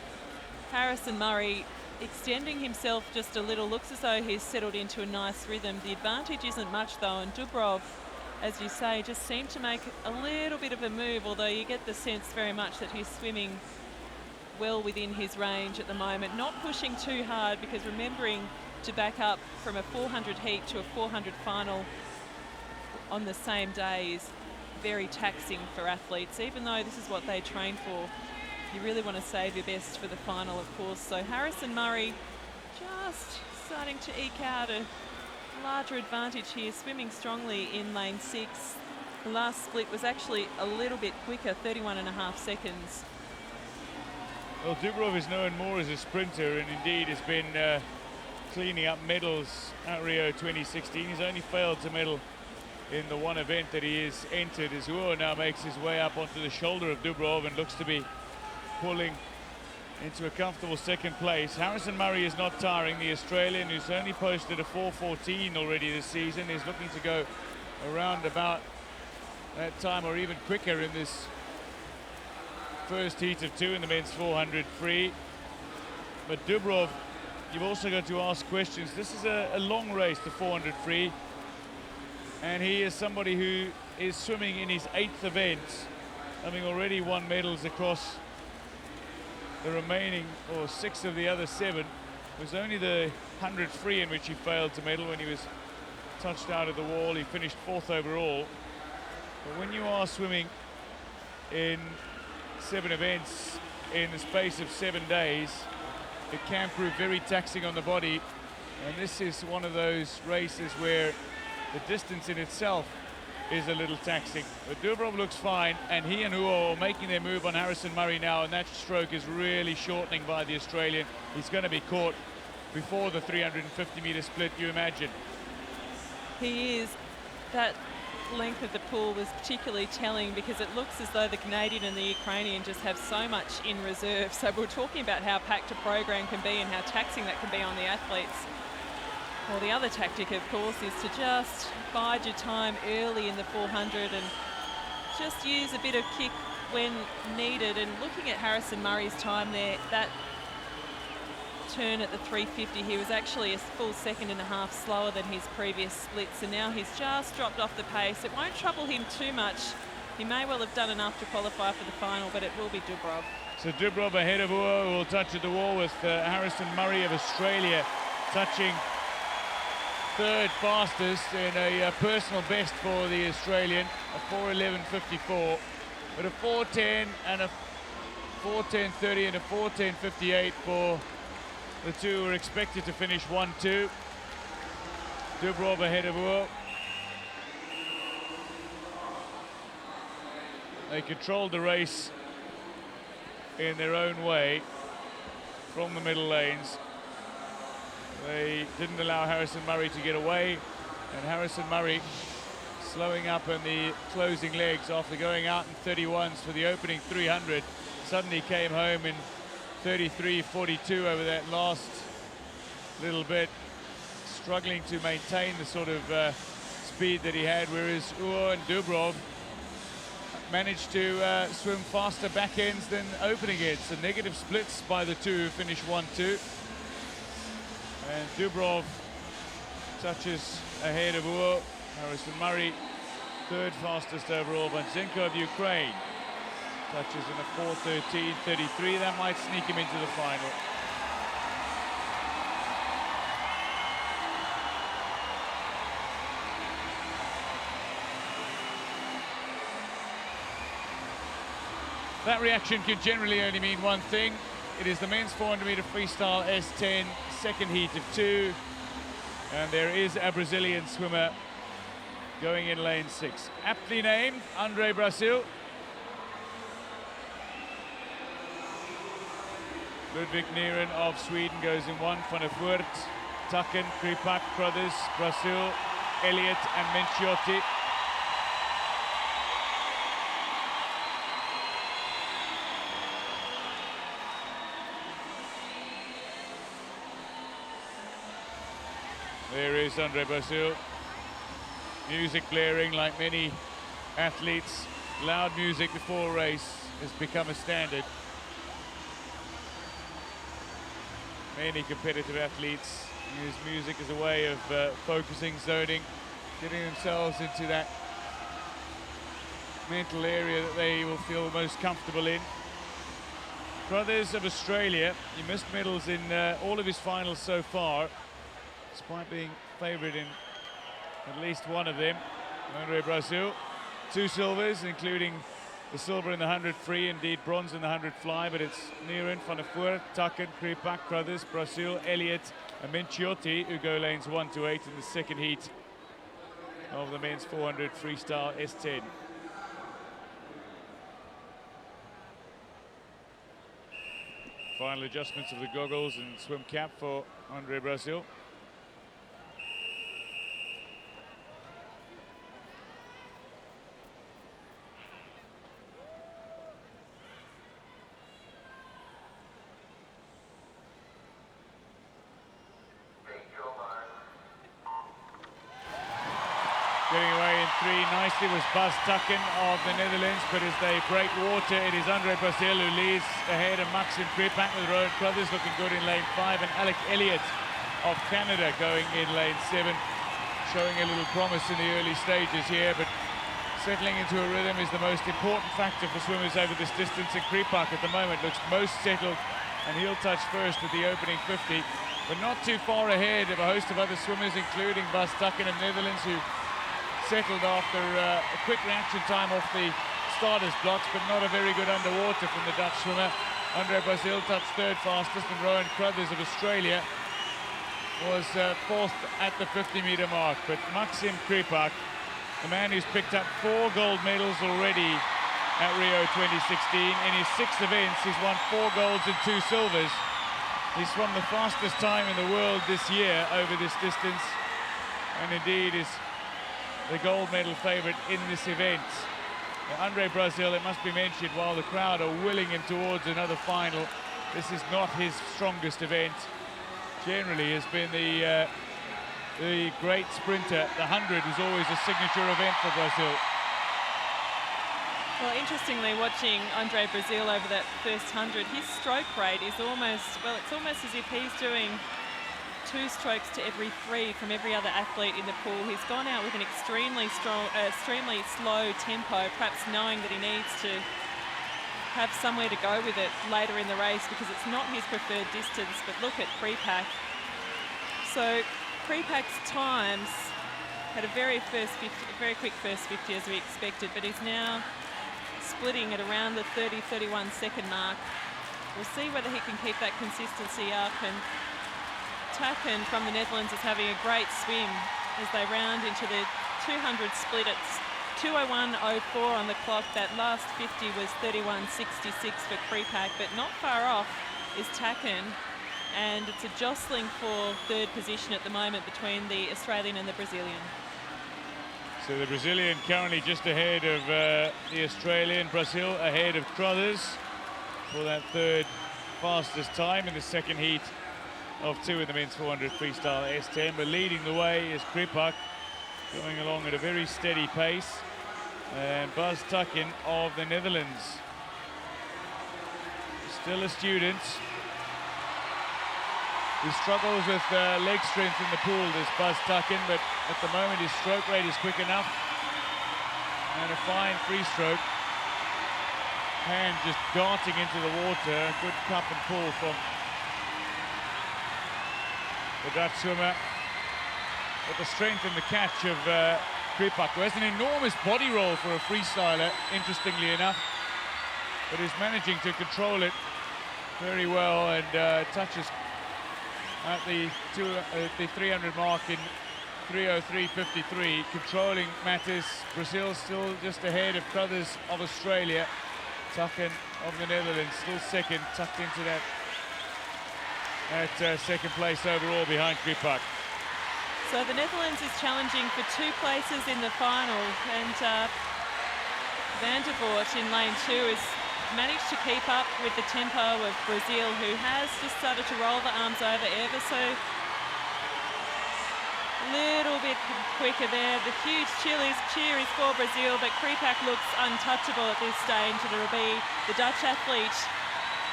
Harrison Murray extending himself just a little, looks as though he's settled into a nice rhythm. The advantage isn't much though, and Dubrov, as you say, just seemed to make a little bit of a move, although you get the sense very much that he's swimming well within his range at the moment, not pushing too hard, because remembering to back up from a 400 heat to a 400 final on the same day is very taxing for athletes, even though this is what they train for. You really want to save your best for the final, of course. So Harrison Murray just starting to eke out a larger advantage here, swimming strongly in lane 6. The last split was actually a little bit quicker, 31.5 seconds. Well, Dubrov is known more as a sprinter, and indeed has been cleaning up medals at Rio 2016. He's only failed to medal in the one event that he is entered, as Huot now makes his way up onto the shoulder of Dubrov and looks to be pulling into a comfortable second place. Harrison Murray is not tiring. The Australian, who's only posted a 4:14 already this season, is looking to go around about that time or even quicker in this first heat of 2 in the men's 400 free. But Dubrov, you've also got to ask questions. This is a long race, the 400 free, and he is somebody who is swimming in his 8th event, having already won medals across the remaining, or 6 of the other 7. It was only the 100 free in which he failed to medal when he was touched out of the wall. He finished 4th overall. But when you are swimming in 7 events in the space of 7 days, it can prove very taxing on the body. And this is one of those races where the distance in itself is a little taxing. But Dubrov looks fine, and he and Huot are making their move on Harrison Murray now, and that stroke is really shortening by the Australian. He's going to be caught before the 350-meter split, you imagine. He is. That length of the pool was particularly telling, because it looks as though the Canadian and the Ukrainian just have so much in reserve. So we're talking about how packed a program can be and how taxing that can be on the athletes. Well, the other tactic, of course, is to just bide your time early in the 400 and just use a bit of kick when needed. And looking at Harrison Murray's time there, that turn at the 350, he was actually a full 1.5 seconds slower than his previous splits, and now he's just dropped off the pace. It won't trouble him too much. He may well have done enough to qualify for the final, but it will be Dubrov. So Dubrov ahead of Huot, who will touch at the wall with Harrison Murray of Australia touching 3rd fastest in a personal best for the Australian, a 4:11.54, but a 4:10 and a 4:10.30 and a 4:10.58 for the two who are expected to finish 1-2. Dubrov ahead of Huot. They controlled the race in their own way from the middle lanes. They didn't allow Harrison Murray to get away, and Harrison Murray slowing up in the closing legs after going out in 31s for the opening 300, suddenly came home in 33.42 over that last little bit, struggling to maintain the sort of speed that he had, whereas Huot and Dubrov managed to swim faster back ends than opening ends. So negative splits by the two, finish 1-2. And Dubrov touches ahead of Uo. Harrison Murray, third fastest overall. Banzenko of Ukraine touches in a 4:13.33. That might sneak him into the final. That reaction can generally only mean one thing. It is the men's 400-meter freestyle S10, second heat of 2. And there is a Brazilian swimmer going in lane 6. Aptly named, Andre Brasil. Ludwig Nieren of Sweden goes in 1. Van der Voort, Tucken, Kripak, Crothers, Brasil, Elliott and Menciotti. There is Andre Brasil. Music blaring like many athletes. Loud music before a race has become a standard. Many competitive athletes use music as a way of focusing, zoning, getting themselves into that mental area that they will feel most comfortable in. Crothers of Australia, he missed medals in all of his finals so far, despite being favoured in at least one of them. Andre Brasil, 2 silvers, including the silver in the 100 free, indeed bronze in the 100 fly, but it's Nieren, Van der Voort, Tucken, Kripak, Crothers, Brasil, Elliott and Menciotti who go lanes 1 to 8 in the second heat of the men's 400 freestyle S10. Final adjustments of the goggles and swim cap for Andre Brasil. Getting away in 3 nicely was Bas Tucken of the Netherlands, but as they break water, it is Andre Brasil who leads ahead of Maxim Kripak with Rowan Crothers looking good in lane 5, and Alec Elliott of Canada going in lane 7, showing a little promise in the early stages here, but settling into a rhythm is the most important factor for swimmers over this distance, and Kripak at the moment looks most settled, and he'll touch first at the opening 50, but not too far ahead of a host of other swimmers, including Bas Tucken of Netherlands, who settled after a quick reaction time off the starters blocks, but not a very good underwater from the Dutch swimmer. Andre Brasil touched 3rd fastest, and Rowan Crothers of Australia was 4th at the 50-meter mark. But Maxim Kripak, the man who's picked up 4 gold medals already at Rio 2016, in his 6 events he's won 4 golds and 2 silvers. He's swum the fastest time in the world this year over this distance, and indeed is the gold medal favourite in this event. Andre Brasil, it must be mentioned, while the crowd are willing him towards another final, this is not his strongest event. Generally has been the great sprinter. The 100 was always a signature event for Brasil. Well, interestingly, watching Andre Brasil over that first 100, his stroke rate is almost, well, it's almost as if he's doing 2 strokes to every 3 from every other athlete in the pool. He's gone out with an extremely slow tempo, perhaps knowing that he needs to have somewhere to go with it later in the race because it's not his preferred distance. But look at Kripak. So Kripak's times had a very quick first 50 as we expected, but he's now splitting at around the 30-31 second mark. We'll see whether he can keep that consistency up, and Tucken from the Netherlands is having a great swim as they round into the 200 split. It's 2:01.04 on the clock. That last 50 was 31.66 for Kripak, but not far off is Tucken, and it's a jostling for 3rd position at the moment between the Australian and the Brazilian. So the Brazilian currently just ahead of the Australian. Brasil ahead of Crothers for that 3rd fastest time in the second heat of 2 in the men's 400 freestyle S10, but leading the way is Kripak, going along at a very steady pace. And Bas Tucken of the Netherlands. Still a student. He struggles with leg strength in the pool, this Bas Tucken, but at the moment his stroke rate is quick enough. And a fine free stroke. Hand just darting into the water. Good cup and pull from the Dutch swimmer. But the strength and the catch of Kripak, who has an enormous body roll for a freestyler, interestingly enough, but is managing to control it very well and touches at the 300 mark in 3:03.53, controlling matters. Brazil still just ahead of Crothers of Australia. Tucken of the Netherlands still second, tucked into that second place overall behind Kripak. So the Netherlands is challenging for 2 places in the final, and Van der Voort in lane 2 has managed to keep up with the tempo of Brazil, who has just started to roll the arms over ever so little bit quicker there. The huge cheer is for Brazil, but Kripak looks untouchable at this stage, and it'll be the Dutch athlete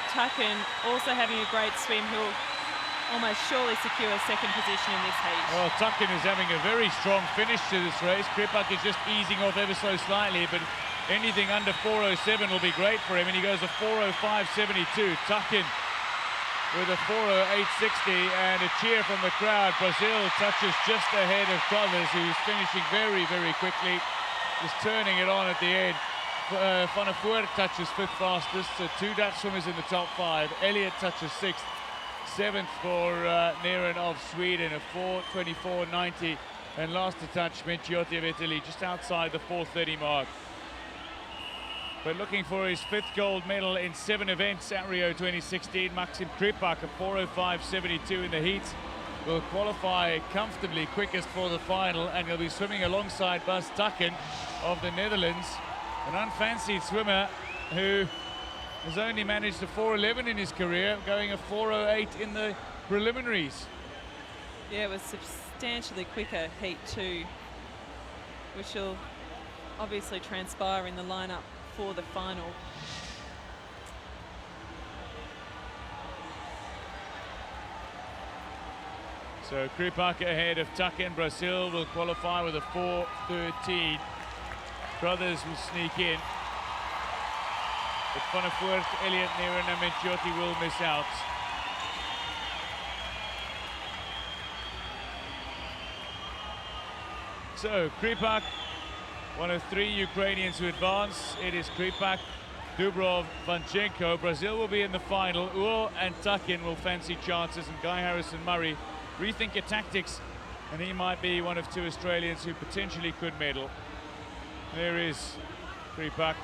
Tucken also having a great swim, who'll almost surely secure a second position in this heat. Well, Tucken is having a very strong finish to this race. Kripak is just easing off ever so slightly, but anything under 4:07 will be great for him, and he goes a 4:05.72. Tucken with a 4:08.60 and a cheer from the crowd. Brazil touches just ahead of Crothers, who's finishing very, very quickly, just turning it on at the end. Van der Voort touches 5th fastest, so 2 Dutch swimmers in the top 5. Elliott touches 6th. 7th for Neren of Sweden, a 4:24.90, and last to touch Menciotti of Italy, just outside the 4:30 mark. But looking for his 5th gold medal in 7 events at Rio 2016, Maxim Kripak, a 4:05.72 in the heat, will qualify comfortably quickest for the final, and he'll be swimming alongside Bas Tucken of the Netherlands, an unfancied swimmer who has only managed a 4:11 in his career, going a 4:08 in the preliminaries. Yeah, it was substantially quicker heat 2, which will obviously transpire in the lineup for the final. So Kripak ahead of Tucken. Brazil will qualify with a 4:13. Crothers will sneak in, but Van der Voort, Elliott, Neren and Menciotti will miss out. So Kripak, one of 3 Ukrainians who advance. It is Kripak, Dubrov, Vanchenko. Brazil will be in the final. Uo and Tucken will fancy chances, and Guy Harrison Murray rethink your tactics, and he might be one of 2 Australians who potentially could medal. There is Kripak.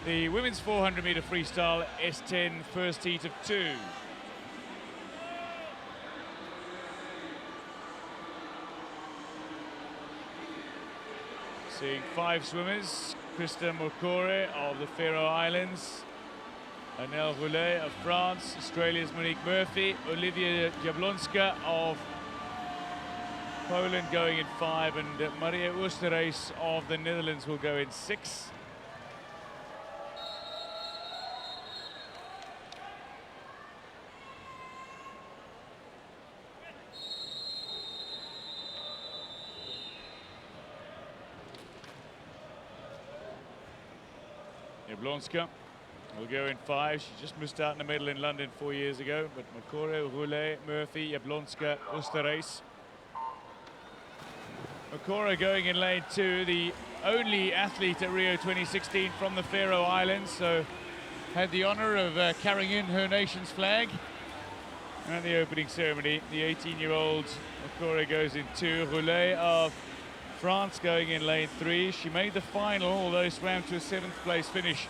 The women's 400-meter freestyle S10 first heat of 2. Seeing 5 swimmers: Krista Mokore of the Faroe Islands, Annelle Roulet of France, Australia's Monique Murphy, Olivia Jablonska of Poland going in 5, and Maria Oosterhuis of the Netherlands will go in 6. Jablonska will go in 5. She just missed out in the medal in London 4 years ago, but Mokore, Roulet, Murphy, Jablonska, Oosterhuis. Mokore going in lane 2, the only athlete at Rio 2016 from the Faroe Islands, so had the honor of carrying in her nation's flag at the opening ceremony. The 18-year-old Mokore goes in 2. Roulet of France going in lane 3. She made the final, although swam to a 7th place finish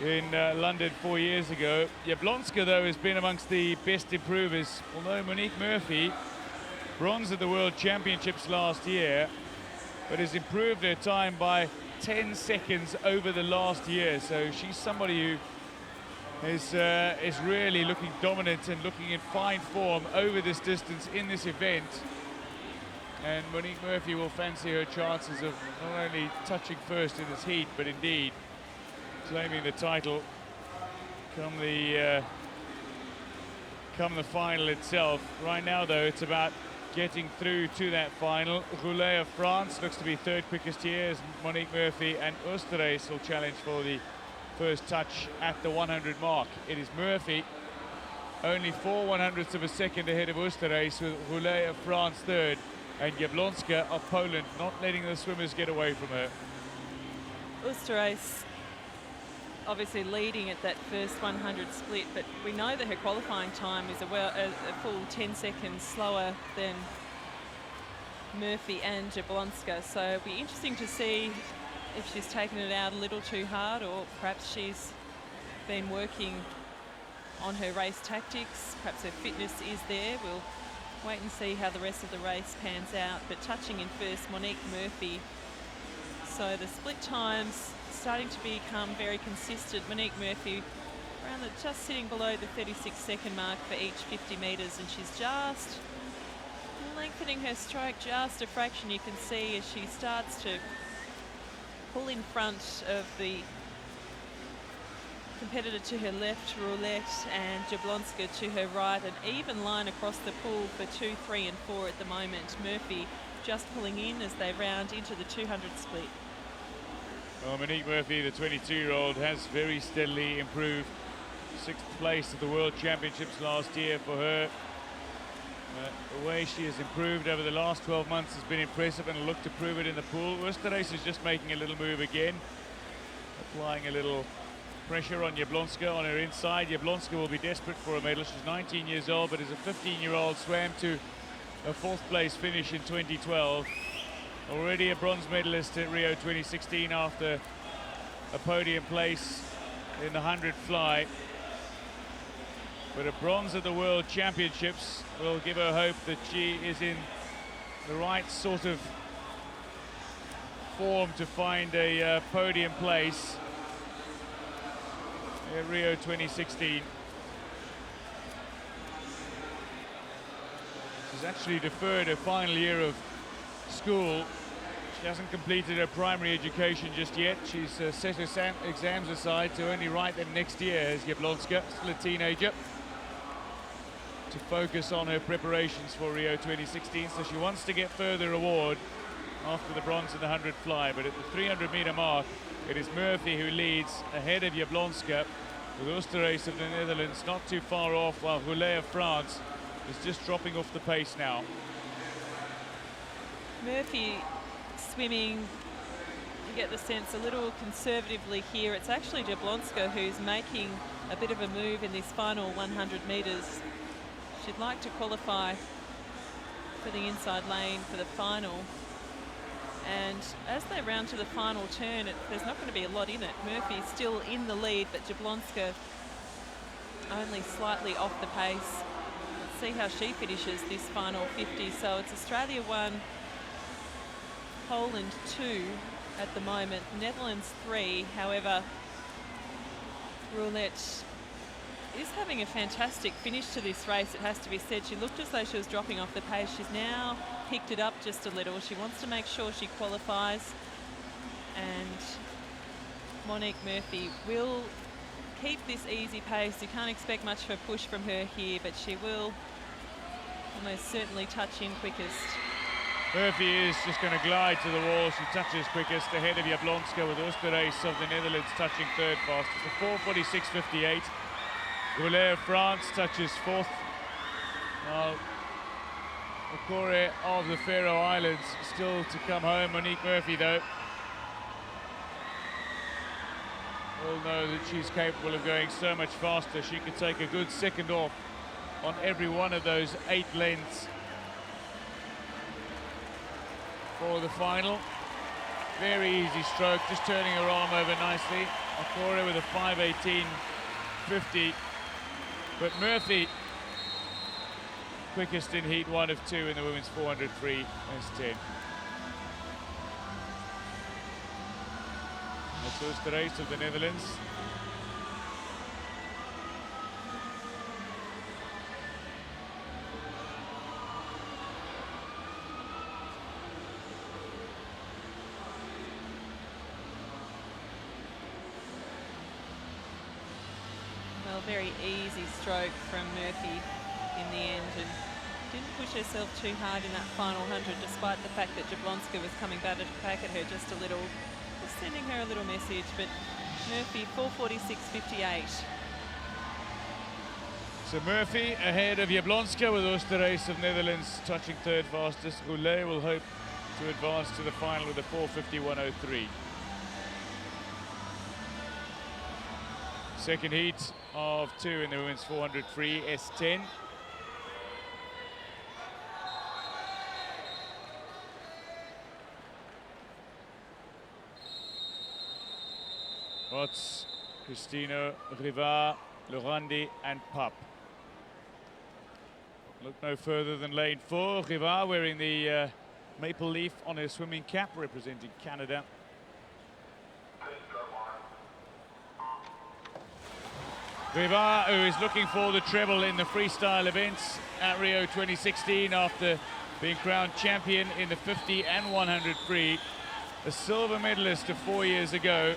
in London 4 years ago. Jablonska, though, has been amongst the best improvers, although Monique Murphy, bronze at the World Championships last year, but has improved her time by 10 seconds over the last year. So she's somebody who is really looking dominant and looking in fine form over this distance in this event. And Monique Murphy will fancy her chances of not only touching first in this heat, but indeed claiming the title come the final itself. Right now, though, it's about getting through to that final. Relay of France looks to be third quickest here, as Monique Murphy and Oosterhuis will challenge for the first touch at the 100 mark. It is Murphy, only 4/100ths of a second ahead of Oosterhuis, with Relay of France third, and Jablonska of Poland not letting the swimmers get away from her. Oosterhuis obviously leading at that first 100 split, but we know that her qualifying time is a full 10 seconds slower than Murphy and Jablonska. So it'll be interesting to see if she's taken it out a little too hard, or perhaps she's been working on her race tactics. Perhaps her fitness is there. We'll wait and see how the rest of the race pans out. But touching in first, Monique Murphy. So the split times starting to become very consistent. Monique Murphy around just sitting below the 36-second mark for each 50 metres, and she's just lengthening her stroke just a fraction. You can see as she starts to pull in front of the competitor to her left, Roulette, and Jablonska to her right. An even line across the pool for 2, 3 and 4 at the moment. Murphy just pulling in as they round into the 200 split. Well, Monique Murphy, the 22-year-old, has very steadily improved. 6th place at the World Championships last year for her. The way she has improved over the last 12 months has been impressive, and will look to prove it in the pool. Oosterhuis is just making a little move again, applying a little pressure on Jablonska on her inside. Jablonska will be desperate for a medal. She's 19 years old, but as a 15-year-old swam to a 4th place finish in 2012. Already a bronze medalist at Rio 2016 after a podium place in the 100 fly. But a bronze at the World Championships will give her hope that she is in the right sort of form to find a podium place at Rio 2016. She's actually deferred her final year of school. She hasn't completed her primary education just yet. She's set her exams aside to only write them next year as Jablonska, still a teenager, to focus on her preparations for Rio 2016. So she wants to get further reward after the bronze in the 100 fly. But at the 300-meter mark, it is Murphy who leads ahead of Jablonska, with Oosterhuis of the Netherlands not too far off, while Relay of France is just dropping off the pace now. Murphy swimming, you get the sense, a little conservatively here. It's actually Jablonska who's making a bit of a move in this final 100 metres. She'd like to qualify for the inside lane for the final. And as they round to the final turn, there's not going to be a lot in it. Murphy's still in the lead, but Jablonska only slightly off the pace. Let's see how she finishes this final 50. So it's Australia 1, Poland 2 at the moment, Netherlands 3. However, Roulette is having a fantastic finish to this race, it has to be said. She looked as though she was dropping off the pace. She's now picked it up just a little. She wants to make sure she qualifies, and Monique Murphy will keep this easy pace. You can't expect much of a push from her here, but she will almost certainly touch in quickest. Murphy is just going to glide to the wall. She touches quickest ahead of Jablonska, with Oosterhuis of the Netherlands touching third fastest. A 4:46.58. Relay of France touches 4th. Okore of the Faroe Islands still to come home. Monique Murphy, though, all know that she's capable of going so much faster. She could take a good second off on every one of those 8 lengths for the final. Very easy stroke, just turning her arm over nicely. Okore with a 5:18.50. But Murphy, quickest in heat 1 of 2 in the women's 400 free S10. That's Oosterhuis of the Netherlands. Very easy stroke from Murphy in the end, and didn't push herself too hard in that final 100, despite the fact that Jablonska was coming back at her just a little, just sending her a little message. But Murphy 4:46.58. So Murphy ahead of Jablonska, with Oosterhuis of Netherlands touching third fastest. Relay will hope to advance to the final with a 4:51.03. Second heat of 2 in the women's 400 free S10. Watts, Cristino, Rivard, Lorandi and Papp. Look no further than lane 4. Rivard wearing the maple leaf on her swimming cap, representing Canada. Rivard, who is looking for the treble in the freestyle events at Rio 2016 after being crowned champion in the 50 and 100 free. A silver medalist of 4 years ago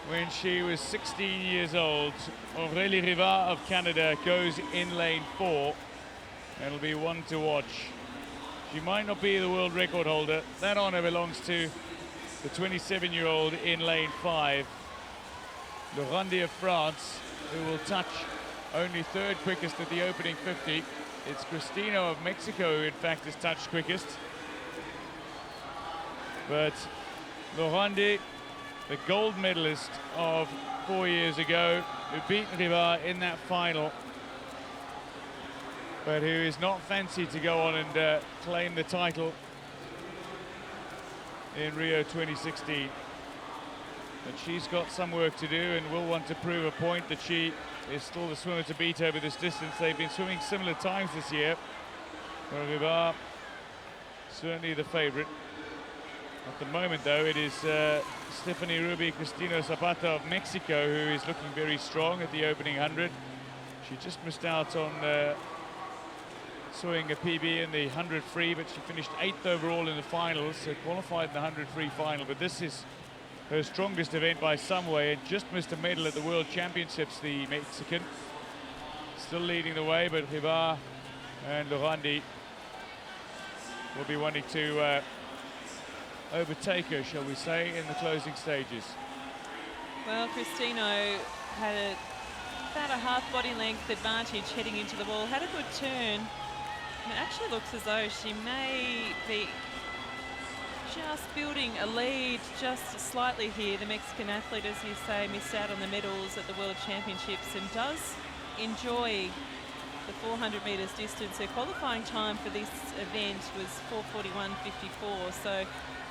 when she was 16 years old. Aurélie Rivard of Canada goes in lane 4. It'll be one to watch. She might not be the world record holder. That honor belongs to the 27-year-old in lane 5. Lorandi of France, who will touch only third quickest at the opening 50. It's Cristino of Mexico who in fact has touched quickest. But Lorandi, the gold medalist of 4 years ago, who beat Rivard in that final, but who is not fancied to go on and claim the title in Rio 2016. But she's got some work to do and will want to prove a point that she is still the swimmer to beat over this distance. They've been swimming similar times this year. Rivard, certainly the favourite. At the moment, though, it is Stephanie Ruby Cristino Zapata of Mexico who is looking very strong at the opening 100. She just missed out on swimming a PB in the 100 free, but she finished 8th overall in the finals, so qualified in the 100 free final. But this is her strongest event by some way, and just missed a medal at the World Championships, the Mexican. Still leading the way, but Rivard and Lorandi will be wanting to overtake her, shall we say, in the closing stages. Well, Cristino had about a half body length advantage heading into the wall, had a good turn, and it actually looks as though she may be just building a lead just slightly here. The Mexican athlete, as you say, missed out on the medals at the World Championships and does enjoy the 400 metres distance. Her qualifying time for this event was 4:41.54, so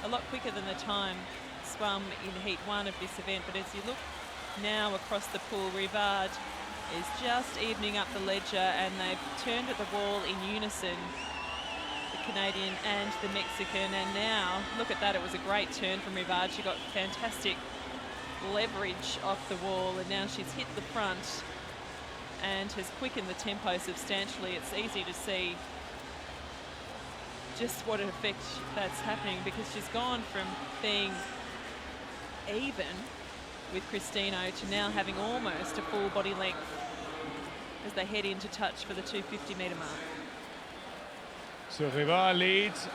a lot quicker than the time swum in heat 1 of this event. But as you look now across the pool, Rivard is just evening up the ledger, and they've turned at the wall in unison, the Canadian and the Mexican. And now, look at that, it was a great turn from Rivard. She got fantastic leverage off the wall, and now she's hit the front and has quickened the tempo substantially. It's easy to see just what an effect that's happening, because she's gone from being even with Cristino to now having almost a full body length as they head into touch for the 250 metre mark. So Rivard leads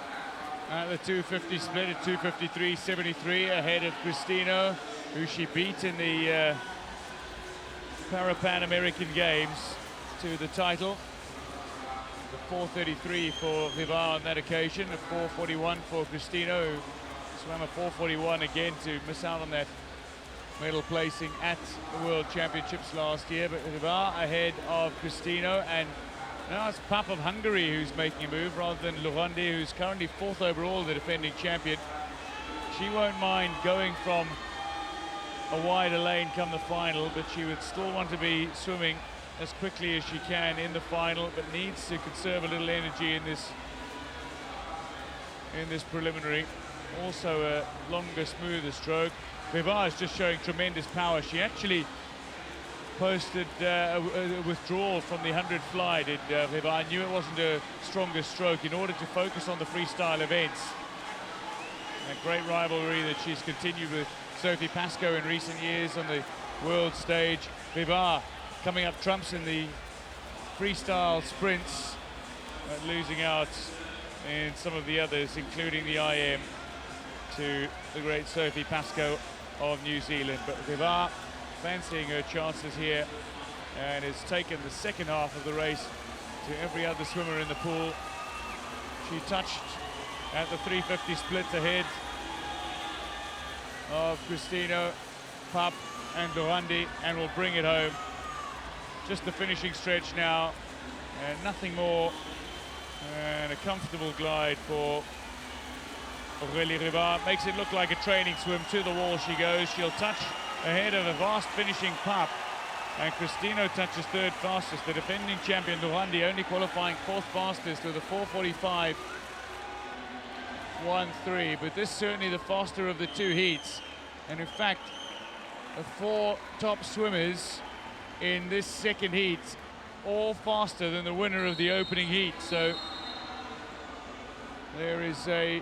at the 250 split at 253.73, ahead of Cristino, who she beat in the Pan American Games to the title. The 4:33 for Rivard on that occasion, a 4:41 for Cristino, who swam a 4:41 again to miss out on that medal placing at the World Championships last year. But Rivard ahead of Cristino, and now it's Papp of Hungary who's making a move rather than Lorandi, who's currently 4th overall, the defending champion. She won't mind going from a wider lane come the final, but she would still want to be swimming as quickly as she can in the final, but needs to conserve a little energy in this preliminary. Also a longer, smoother stroke. Rivard is just showing tremendous power. She actually posted a withdrawal from the 100 fly, did Rivard. Knew it wasn't her strongest stroke in order to focus on the freestyle events. A great rivalry that she's continued with Sophie Pascoe in recent years on the world stage. Rivard coming up trumps in the freestyle sprints, but losing out in some of the others, including the IM to the great Sophie Pascoe of New Zealand. But Rivard fancying her chances here and has taken the second half of the race to every other swimmer in the pool. She touched at the 350 split ahead of Cristino, Pap and Lorandi, and will bring it home. Just the finishing stretch now and nothing more, and a comfortable glide for Aurélie Rivard. Makes it look like a training swim. To the wall she goes. She'll touch ahead of a fast finishing Pap, and Cristino touches third fastest. The defending champion Lorandi only qualifying fourth fastest with a 4:45.13, but this is certainly the faster of the two heats, and in fact the four top swimmers in this second heat all faster than the winner of the opening heat. So there is a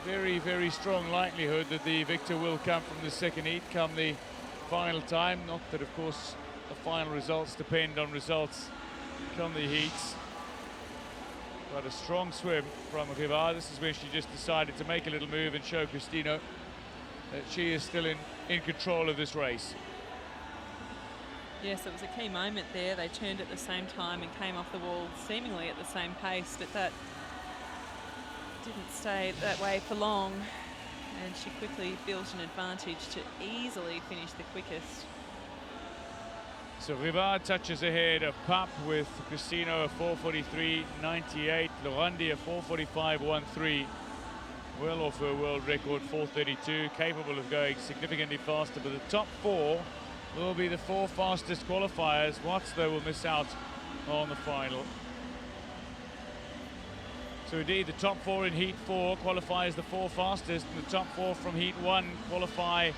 very, very strong likelihood that the victor will come from the second heat come the final time. Not that, of course, the final results depend on results come the heats. But a strong swim from Rivard. This is where she just decided to make a little move and show Cristino that she is still in control of this race. Yes, it was a key moment there. They turned at the same time and came off the wall seemingly at the same pace, but that didn't stay that way for long, and she quickly built an advantage to easily finish the quickest. So Rivard touches ahead of Pap with Cristino a 4:43.98, Lorandi a 4:45.13, well off her world record 4:32, capable of going significantly faster, but the top four will be the four fastest qualifiers. Watts, though, will miss out on the final. So indeed, the top four in heat 4 qualify as the four fastest, and the top four from heat 1 qualify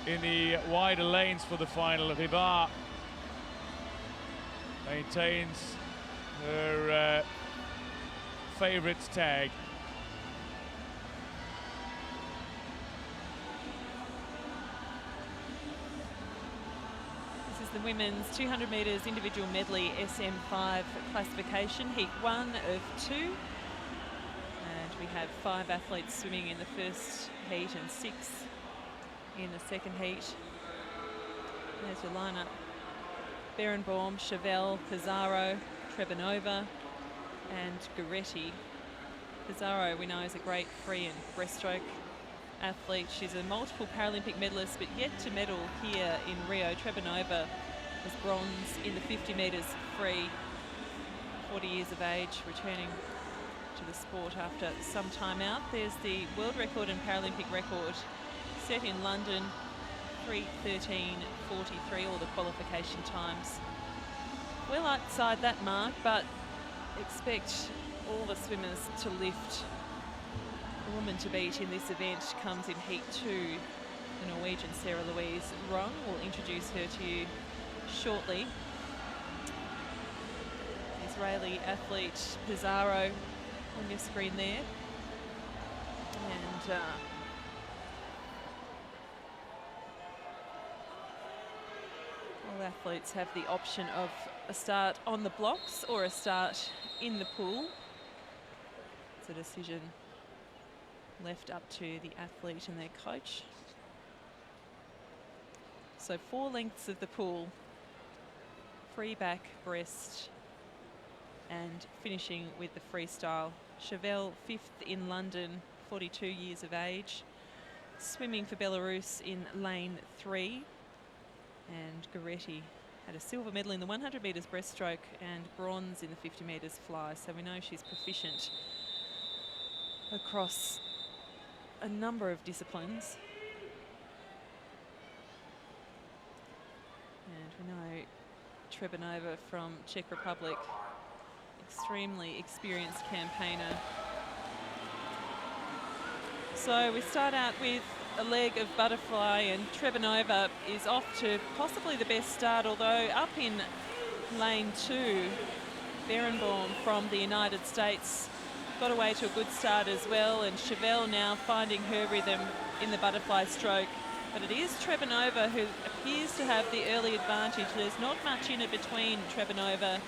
in the wider lanes for the final. Rivard maintains her favourites tag. This is the women's 200 metres individual medley SM5 classification, heat 1 of 2. And we have 5 athletes swimming in the first heat and 6 in the second heat. There's your lineup. Berenbaum, Chevelle, Pizarro, Trebanova and Goretti. Pizarro, we know, is a great free and breaststroke athlete. She's a multiple Paralympic medalist, but yet to medal here in Rio. Trebanova was bronze in the 50 metres free, 40 years of age, returning to the sport after some time out. There's the world record and Paralympic record set in London, 3:13.43, all the qualification times. Well outside that mark, but expect all the swimmers to lift. The woman to beat in this event comes in heat 2, the Norwegian Sarah Louise Rung. We'll introduce her to you shortly. Israeli athlete Pizarro on your screen there. And all athletes have the option of a start on the blocks or a start in the pool. It's a decision left up to the athlete and their coach. So 4 lengths of the pool, free back, breast, and finishing with the freestyle. Chevelle 5th in London, 42 years of age. Swimming for Belarus in lane 3. And Goretti had a silver medal in the 100 metres breaststroke and bronze in the 50 metres fly. So we know she's proficient across a number of disciplines. And we know Trebanova from Czech Republic, extremely experienced campaigner. So we start out with a leg of butterfly, and Trebanova is off to possibly the best start, although up in lane 2, Berenbaum from the United States got away to a good start as well, and Chevelle now finding her rhythm in the butterfly stroke. but it is Trebanova who appears to have the early advantage. There's not much in it between Trebanova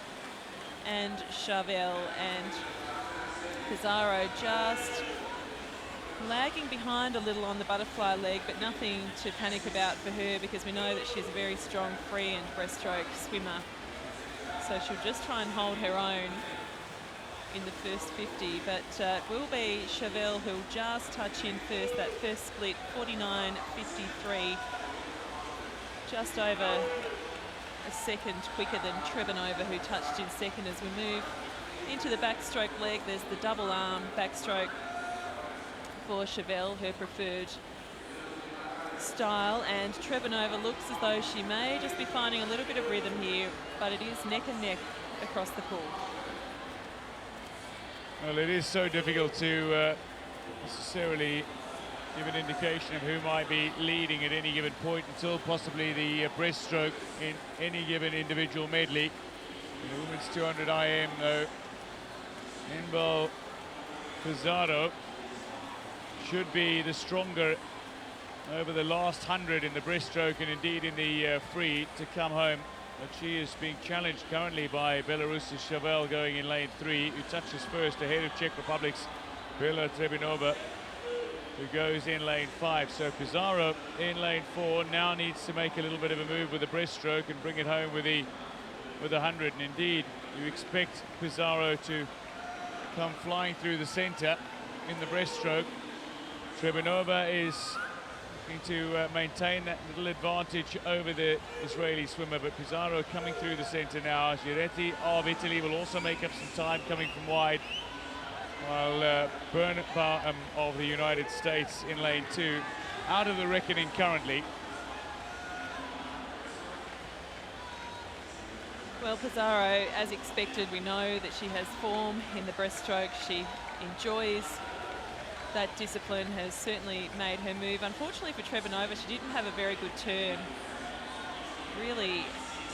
and Chauvel, and Pizarro just lagging behind a little on the butterfly leg, but nothing to panic about for her because we know that she's a very strong free and breaststroke swimmer. So she'll just try and hold her own in the first 50, but it will be Chauvel who'll just touch in first, that first split, 49.53, just over a second quicker than Trebanova, who touched in second. As we move into the backstroke leg, there's the double arm backstroke for Chauvel, her preferred style, and Trebanova looks as though she may just be finding a little bit of rhythm here, but it is neck and neck across the pool. Well, it is so difficult to necessarily give an indication of who might be leading at any given point until possibly the breaststroke in any given individual medley. In the women's 200 IM, though, Inbal Pizarro should be the stronger over the last 100 in the breaststroke and indeed in the free to come home. But she is being challenged currently by Belarus's Chauvel going in lane 3, who touches first ahead of Czech Republic's Bila Trebanova, who goes in lane 5. So Pizarro in lane 4 now needs to make a little bit of a move with the breaststroke and bring it home with the 100. And indeed, you expect Pizarro to come flying through the center in the breaststroke. Trebanova is to maintain that little advantage over the Israeli swimmer, but Pizarro coming through the center now. Giretti of Italy will also make up some time coming from wide, while Bernard of the United States in lane 2 out of the reckoning currently. Well, Pizarro, as expected, we know that she has form in the breaststroke. She enjoys that discipline, has certainly made her move. Unfortunately for Trebanova, she didn't have a very good turn. Really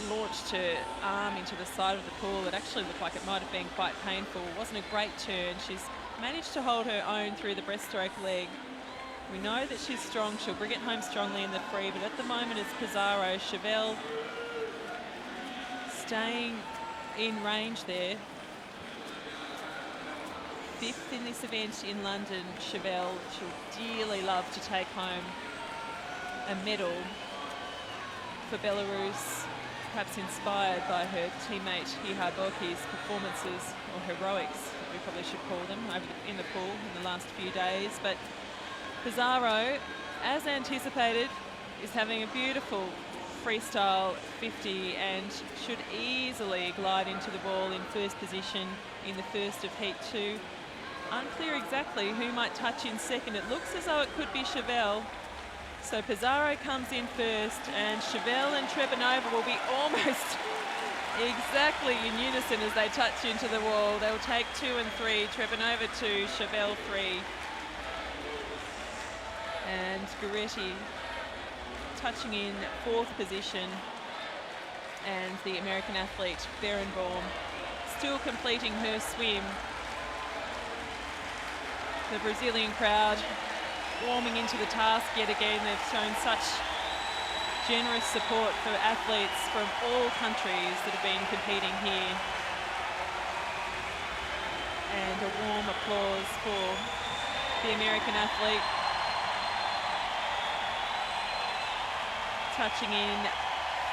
launched her arm into the side of the pool. It actually looked like it might have been quite painful. It wasn't a great turn. She's managed to hold her own through the breaststroke leg. We know that she's strong. She'll bring it home strongly in the free, but at the moment it's Pizarro. Chauvel staying in range there. 5th in this event in London, Chauvel. She'll dearly love to take home a medal for Belarus, perhaps inspired by her teammate Iha Boki's performances, or heroics, we probably should call them, in the pool in the last few days. But Pizarro, as anticipated, is having a beautiful freestyle 50 and should easily glide into the wall in first position in the first of heat 2. Unclear exactly who might touch in second. It looks as though it could be Chauvel. So Pizarro comes in first, and Chauvel and Trebanova will be almost exactly in unison as they touch into the wall. They'll take 2 and 3, Trebanova 2, Chauvel 3. And Giretti touching in 4th position, and the American athlete Berenbaum still completing her swim. The Brazilian crowd warming into the task yet again. They've shown such generous support for athletes from all countries that have been competing here. And a warm applause for the American athlete. Touching in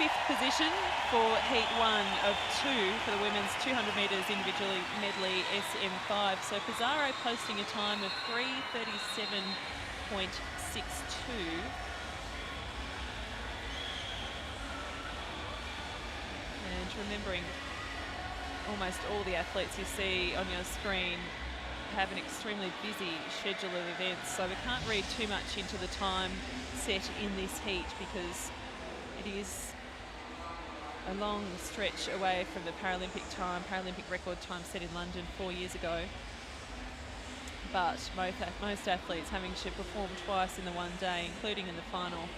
5th position for heat 1 of 2 for the women's 200 metres individually medley SM5. So Pizarro posting a time of 3:37.62. And remembering, almost all the athletes you see on your screen have an extremely busy schedule of events, so we can't read too much into the time set in this heat because it is a long stretch away from the Paralympic record time set in London 4 years ago. But most athletes, having to perform twice in the one day, including in the final,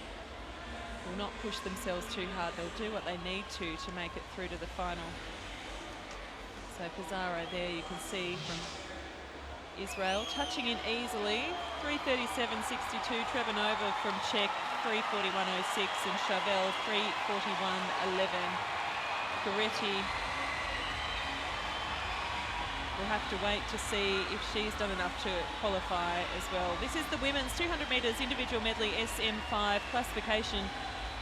will not push themselves too hard. They'll do what they need to make it through to the final. So Pizarro there, you can see from Israel, touching in easily, 3:37.62. Trebanova from Czech 3:41.06, and Chauvel 3:41.11. Goretti, we'll have to wait to see if she's done enough to qualify as well. This is the women's 200 metres individual medley SM5 classification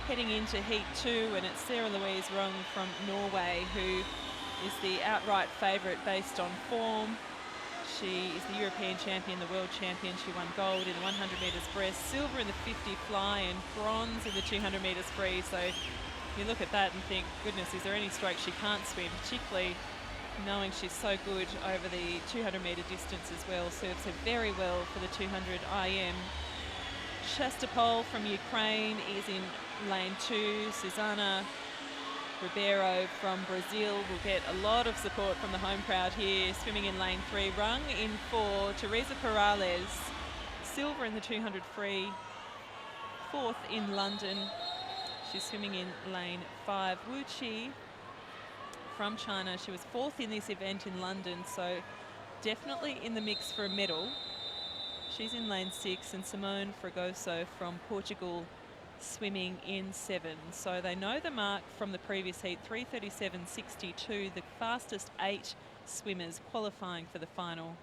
heading into heat 2, and it's Sarah Louise Rung from Norway who is the outright favourite based on form. She is the European champion, the world champion. She won gold in the 100 metres breast, silver in the 50 fly, and bronze in the 200 metres free. So you look at that and think, goodness, is there any stroke she can't swim, particularly knowing she's so good over the 200 metre distance as well. Serves her very well for the 200 IM. Shastapol from Ukraine is in lane 2. Susana Ribeiro from Brazil will get a lot of support from the home crowd here, swimming in lane 3. Rung in 4. Teresa Perales, silver in the 200 free, 4th in London. She's swimming in lane 5. Wu Qi from China, she was 4th in this event in London, so definitely in the mix for a medal. She's in lane 6, and Simone Fragoso from Portugal swimming in 7. So they know the mark from the previous heat, 3:37.62, the fastest 8 swimmers qualifying for the final.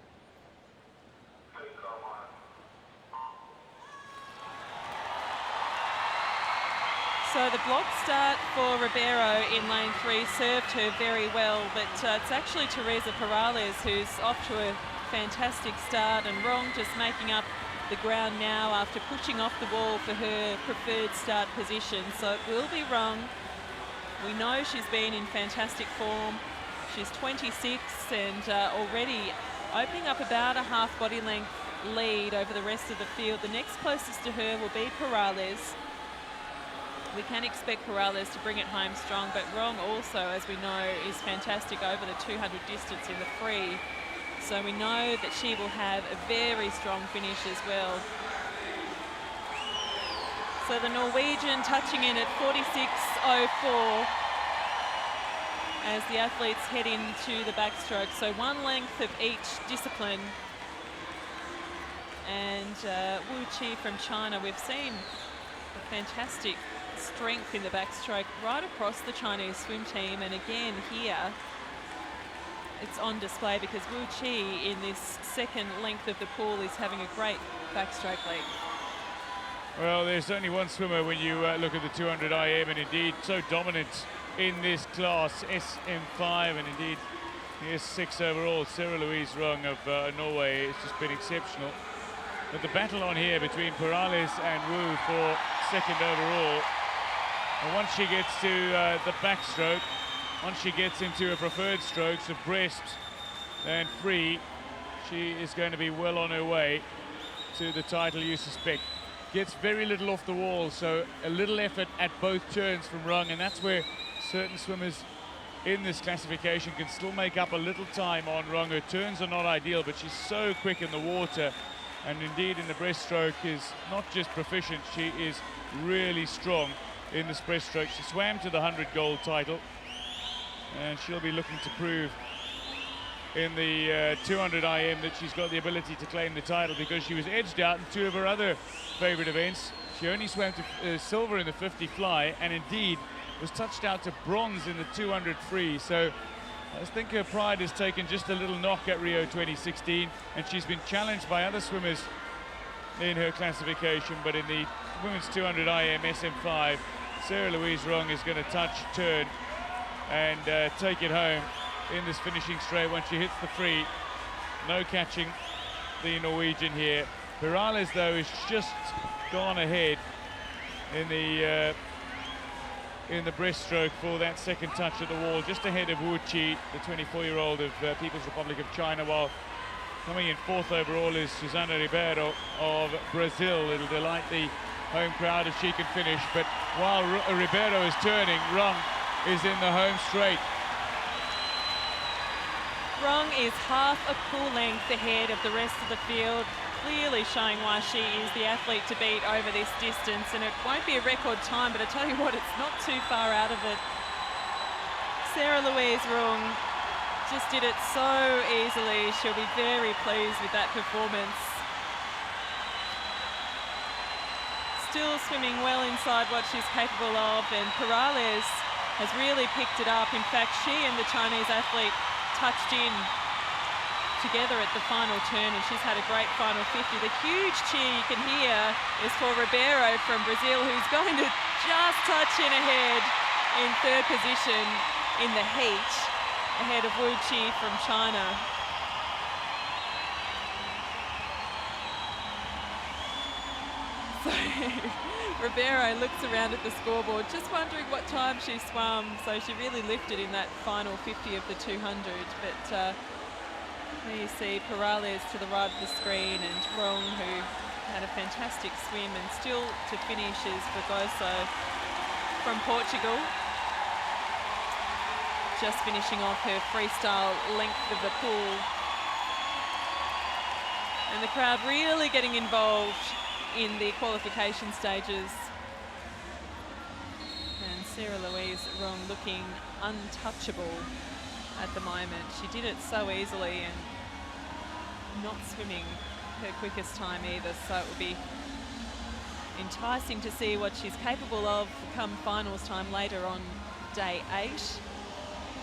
So the block start for Ribeiro in lane 3 served her very well, but it's actually Teresa Perales who's off to a fantastic start, and Rong just making up the ground now after pushing off the wall for her preferred start position. So it will be Rong. We know she's been in fantastic form. She's 26 and already opening up about a half body length lead over the rest of the field. The next closest to her will be Perales. We can expect Perales to bring it home strong, but Rong also, as we know, is fantastic over the 200 distance in the free. So we know that she will have a very strong finish as well. So the Norwegian touching in at 46.04 as the athletes head into the backstroke. So 1 length of each discipline. And Wu Qi from China, we've seen a fantastic strength in the backstroke right across the Chinese swim team, and again here it's on display because Wu Qi in this second length of the pool is having a great backstroke lead. Well, there's only one swimmer when you look at the 200 IM, and indeed so dominant in this class, SM5, and indeed here's 6 overall. Sarah Louise Rung of Norway has just been exceptional. But the battle on here between Perales and Wu for second overall. And once she gets to the backstroke, once she gets into her preferred strokes of breast and free, she is going to be well on her way to the title, you suspect. Gets very little off the wall, so a little effort at both turns from Rung, and that's where certain swimmers in this classification can still make up a little time on Rung. Her turns are not ideal, but she's so quick in the water, and indeed in the breaststroke is not just proficient, she is really strong in this breaststroke. She swam to the 100 gold title, and she'll be looking to prove in the 200 IM that she's got the ability to claim the title, because she was edged out in 2 of her other favorite events. She only swam to silver in the 50 fly, and indeed was touched out to bronze in the 200 free. So I think her pride has taken just a little knock at Rio 2016, and she's been challenged by other swimmers in her classification. But in the women's 200 IM SM5, Sarah Louise Rung is going to touch, turn, and take it home in this finishing straight once she hits the free. No catching the Norwegian here. Perales, though, is just gone ahead in the breaststroke for that second touch at the wall, just ahead of Wu Qi, the 24-year-old of People's Republic of China, while coming in 4th overall is Susana Ribeiro of Brazil. It'll delight the home crowd if she can finish, but while Ribeiro is turning, Rung is in the home straight. Rung is half a pool length ahead of the rest of the field, clearly showing why she is the athlete to beat over this distance, and it won't be a record time, but I tell you what, it's not too far out of it. Sarah Louise Rung just did it so easily. She'll be very pleased with that performance. still swimming well inside what she's capable of, and Perales has really picked it up. In fact, she and the Chinese athlete touched in together at the final turn, and she's had a great final 50. The huge cheer you can hear is for Ribeiro from Brazil, who's going to just touch in ahead in third position in the heat, ahead of Wu Qi from China. So Ribeiro looks around at the scoreboard, just wondering what time she swam. So she really lifted in that final 50 of the 200. But there you see Perales to the right of the screen, and Rong, who had a fantastic swim, and still to finish is Fragoso from Portugal, just finishing off her freestyle length of the pool. And the crowd really getting involved in the qualification stages. And Sarah Louise Rong looking untouchable at the moment. She did it so easily and not swimming her quickest time either, so it will be enticing to see what she's capable of come finals time later on day 8.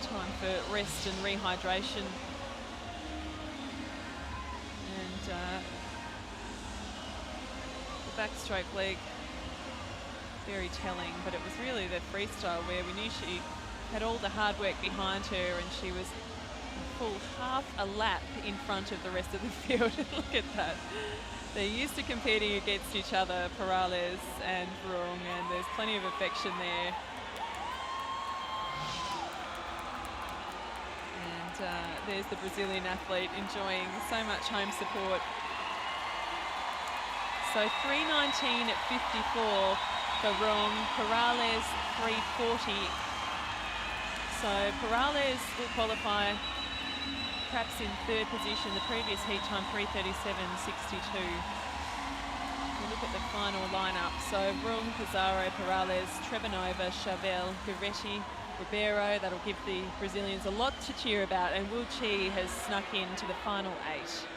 Time for rest and rehydration. And the backstroke leg, very telling, but it was really the freestyle where we knew she had all the hard work behind her, and she was a full half a lap in front of the rest of the field. Look at that. They're used to competing against each other, Perales and Rong, and there's plenty of affection there. And there's the Brazilian athlete enjoying so much home support. So 3:19 at 54 for Rong, Perales 3:40. So Perales will qualify perhaps in third position. The previous heat time 3:37.62. We look at the final lineup. So Rong, Pizarro, Perales, Trebanova, Chauvel, Gueretti, Ribeiro. That'll give the Brazilians a lot to cheer about, and Wu Qi has snuck into the final 8.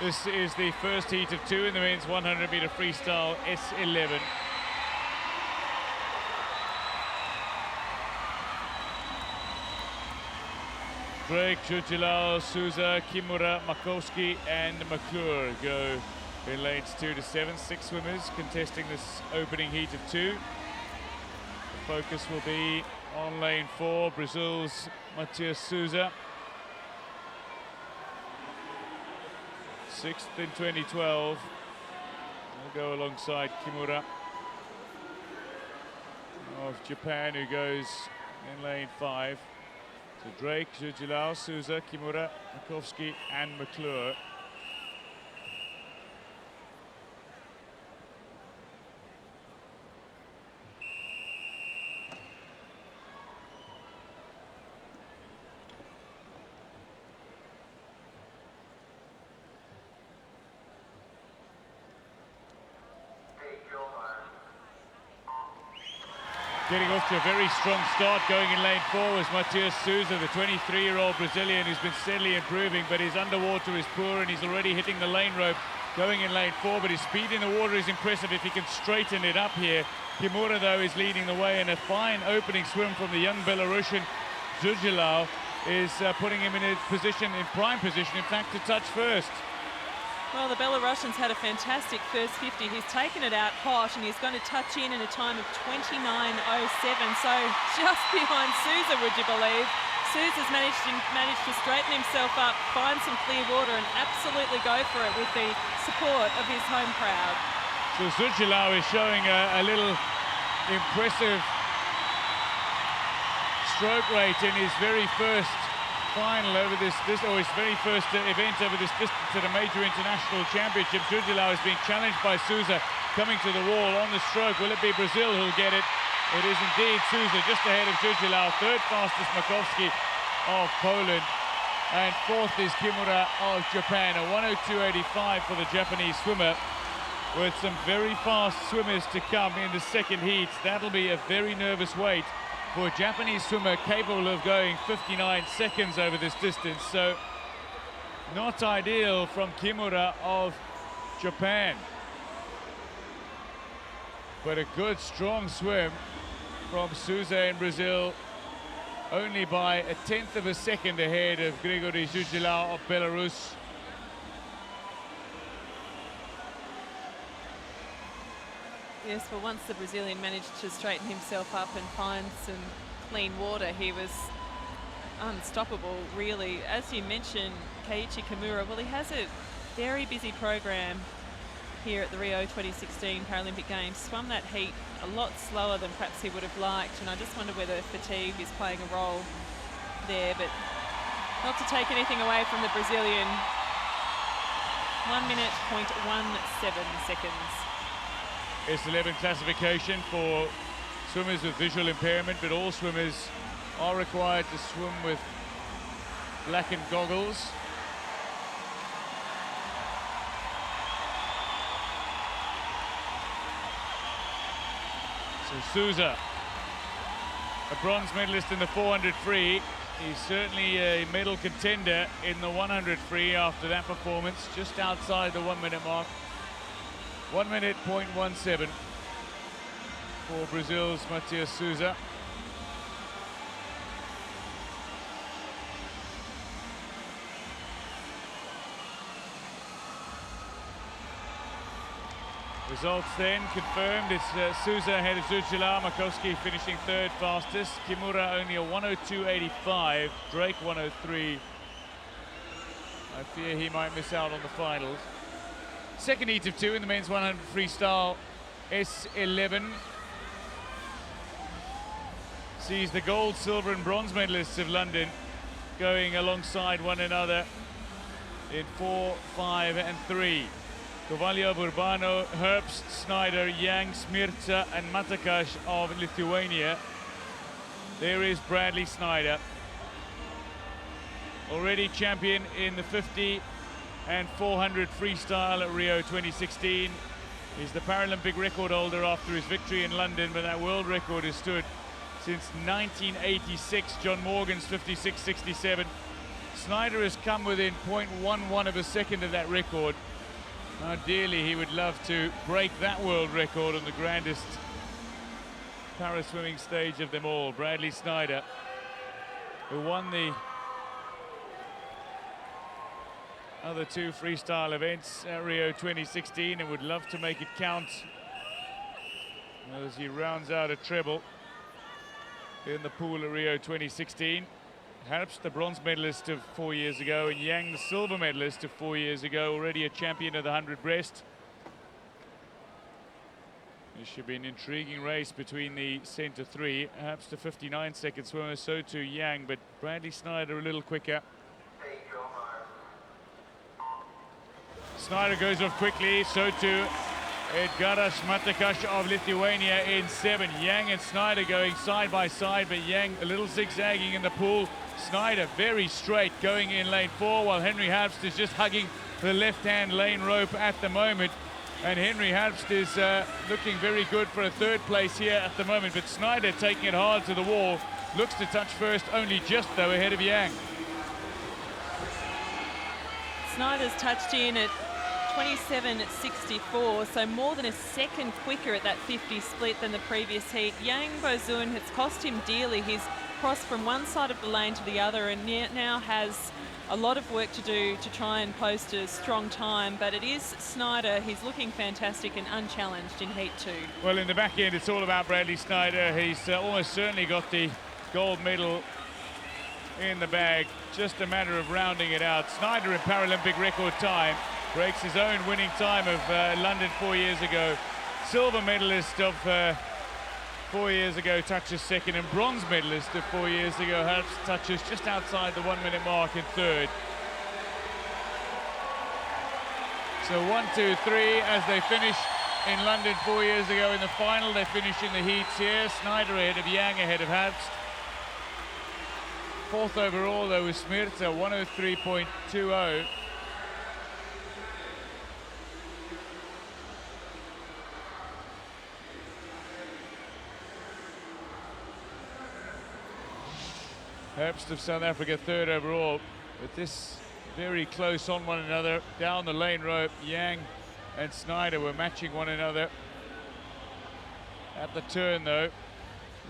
This is the first heat of 2 in the men's 100-meter freestyle S11. Drake, Jujilal, Souza, Kimura, Makowski and McClure go in lanes 2 to 7. 6 swimmers contesting this opening heat of 2. The focus will be on lane 4, Brazil's Matias Souza. 6th in 2012. He'll go alongside Kimura of Japan, who goes in lane 5. So Drake, Jujilal, Souza, Kimura, Makowski and McClure. Getting off to a very strong start, going in lane 4 was Matias Souza, the 23-year-old Brazilian who's been steadily improving, but his underwater is poor and he's already hitting the lane rope going in lane 4, but his speed in the water is impressive if he can straighten it up here. Kimura, though, is leading the way, and a fine opening swim from the young Belarusian. Jujilal is putting him in a position, in prime position, in fact, to touch first. Well, the Belarusian's had a fantastic first 50. He's taken it out hot, and he's going to touch in a time of 29.07. So just behind Souza, would you believe? Souza's managed to straighten himself up, find some clear water, and absolutely go for it with the support of his home crowd. So Jujilal is showing a little impressive stroke rate in his very first final over this or his very first event over this distance at a major international championship. Jujilal is being challenged by Souza, coming to the wall on the stroke. Will it be Brazil who'll get it? It is indeed Souza, just ahead of Jujilal. Third fastest Makowski of Poland, and fourth is Kimura of Japan. A 1:02.85 for the Japanese swimmer, with some very fast swimmers to come in the second heat. That'll be a very nervous wait for a Japanese swimmer capable of going 59 seconds over this distance. So not ideal from Kimura of Japan. But a good, strong swim from Souza in Brazil, only by a 1/10 of a second ahead of Grigory Zhuzhila of Belarus. Yes, well, once the Brazilian managed to straighten himself up and find some clean water, he was unstoppable, really. As you mentioned, Keiichi Kimura, well, he has a very busy program here at the Rio 2016 Paralympic Games. Swum that heat a lot slower than perhaps he would have liked, and I just wonder whether fatigue is playing a role there, but not to take anything away from the Brazilian. 1 minute, 0.17 seconds. S11 classification for swimmers with visual impairment, but all swimmers are required to swim with blackened goggles. So Souza, a bronze medalist in the 400 free. He's certainly a medal contender in the 100 free after that performance, just outside the 1 minute mark. 1 minute, 0.17 for Brazil's Matias Souza. Results then confirmed. It's Souza ahead of Zhuzhila, Makowski finishing third fastest. Kimura only a 102.85, Drake 103. I fear he might miss out on the finals. Second heat of two in the men's 100 freestyle S11 sees the gold, silver and bronze medalists of London going alongside one another in 4, 5 and 3. Kovalyev, Urbano, Herbst, Snyder, Yang, Smirca and Matakash of Lithuania. There is Bradley Snyder, already champion in the 50 and 400 freestyle at Rio 2016. He's the Paralympic record holder after his victory in London, but that world record has stood since 1986, John Morgan's 56.67. Snyder has come within 0.11 of a second of that record. Ideally, he would love to break that world record on the grandest para-swimming stage of them all. Bradley Snyder, who won the other two freestyle events at Rio 2016 and would love to make it count as he rounds out a treble in the pool at Rio 2016. Herbst, the bronze medalist of 4 years ago, and Yang, the silver medalist of 4 years ago, already a champion of the 100 breast. This should be an intriguing race between the centre three. Herbst a 59-second swimmer, so too Yang, but Bradley Snyder a little quicker. Snyder goes off quickly, so too Edgaras Matakash of Lithuania in 7. Yang and Snyder going side by side, but Yang a little zigzagging in the pool. Snyder very straight going in lane 4, while Henry Herbst is just hugging the left-hand lane rope at the moment. And Henry Herbst is looking very good for a third place here at the moment, but Snyder taking it hard to the wall. Looks to touch first, only just though ahead of Yang. Snyder's touched in at 27.64, so more than a second quicker at that 50 split than the previous heat. Yang Bozun, it's cost him dearly. He's crossed from one side of the lane to the other and now has a lot of work to do to try and post a strong time, but it is Snyder. He's looking fantastic and unchallenged in heat 2. Well, in the back end, it's all about Bradley Snyder. He's almost certainly got the gold medal in the bag. Just a matter of rounding it out. Snyder in Paralympic record time. Breaks his own winning time of London 4 years ago. Silver medalist of 4 years ago touches second, and bronze medalist of 4 years ago Herbst touches just outside the 1 minute mark in third. So 1, 2, 3 as they finish in London 4 years ago in the final. They finish in the heats here. Snyder ahead of Yang, ahead of Herbst. Fourth overall though was Smirca, 103.20. Herbst of South Africa third overall. But this very close on one another down the lane rope. Yang and Snyder were matching one another. At the turn though,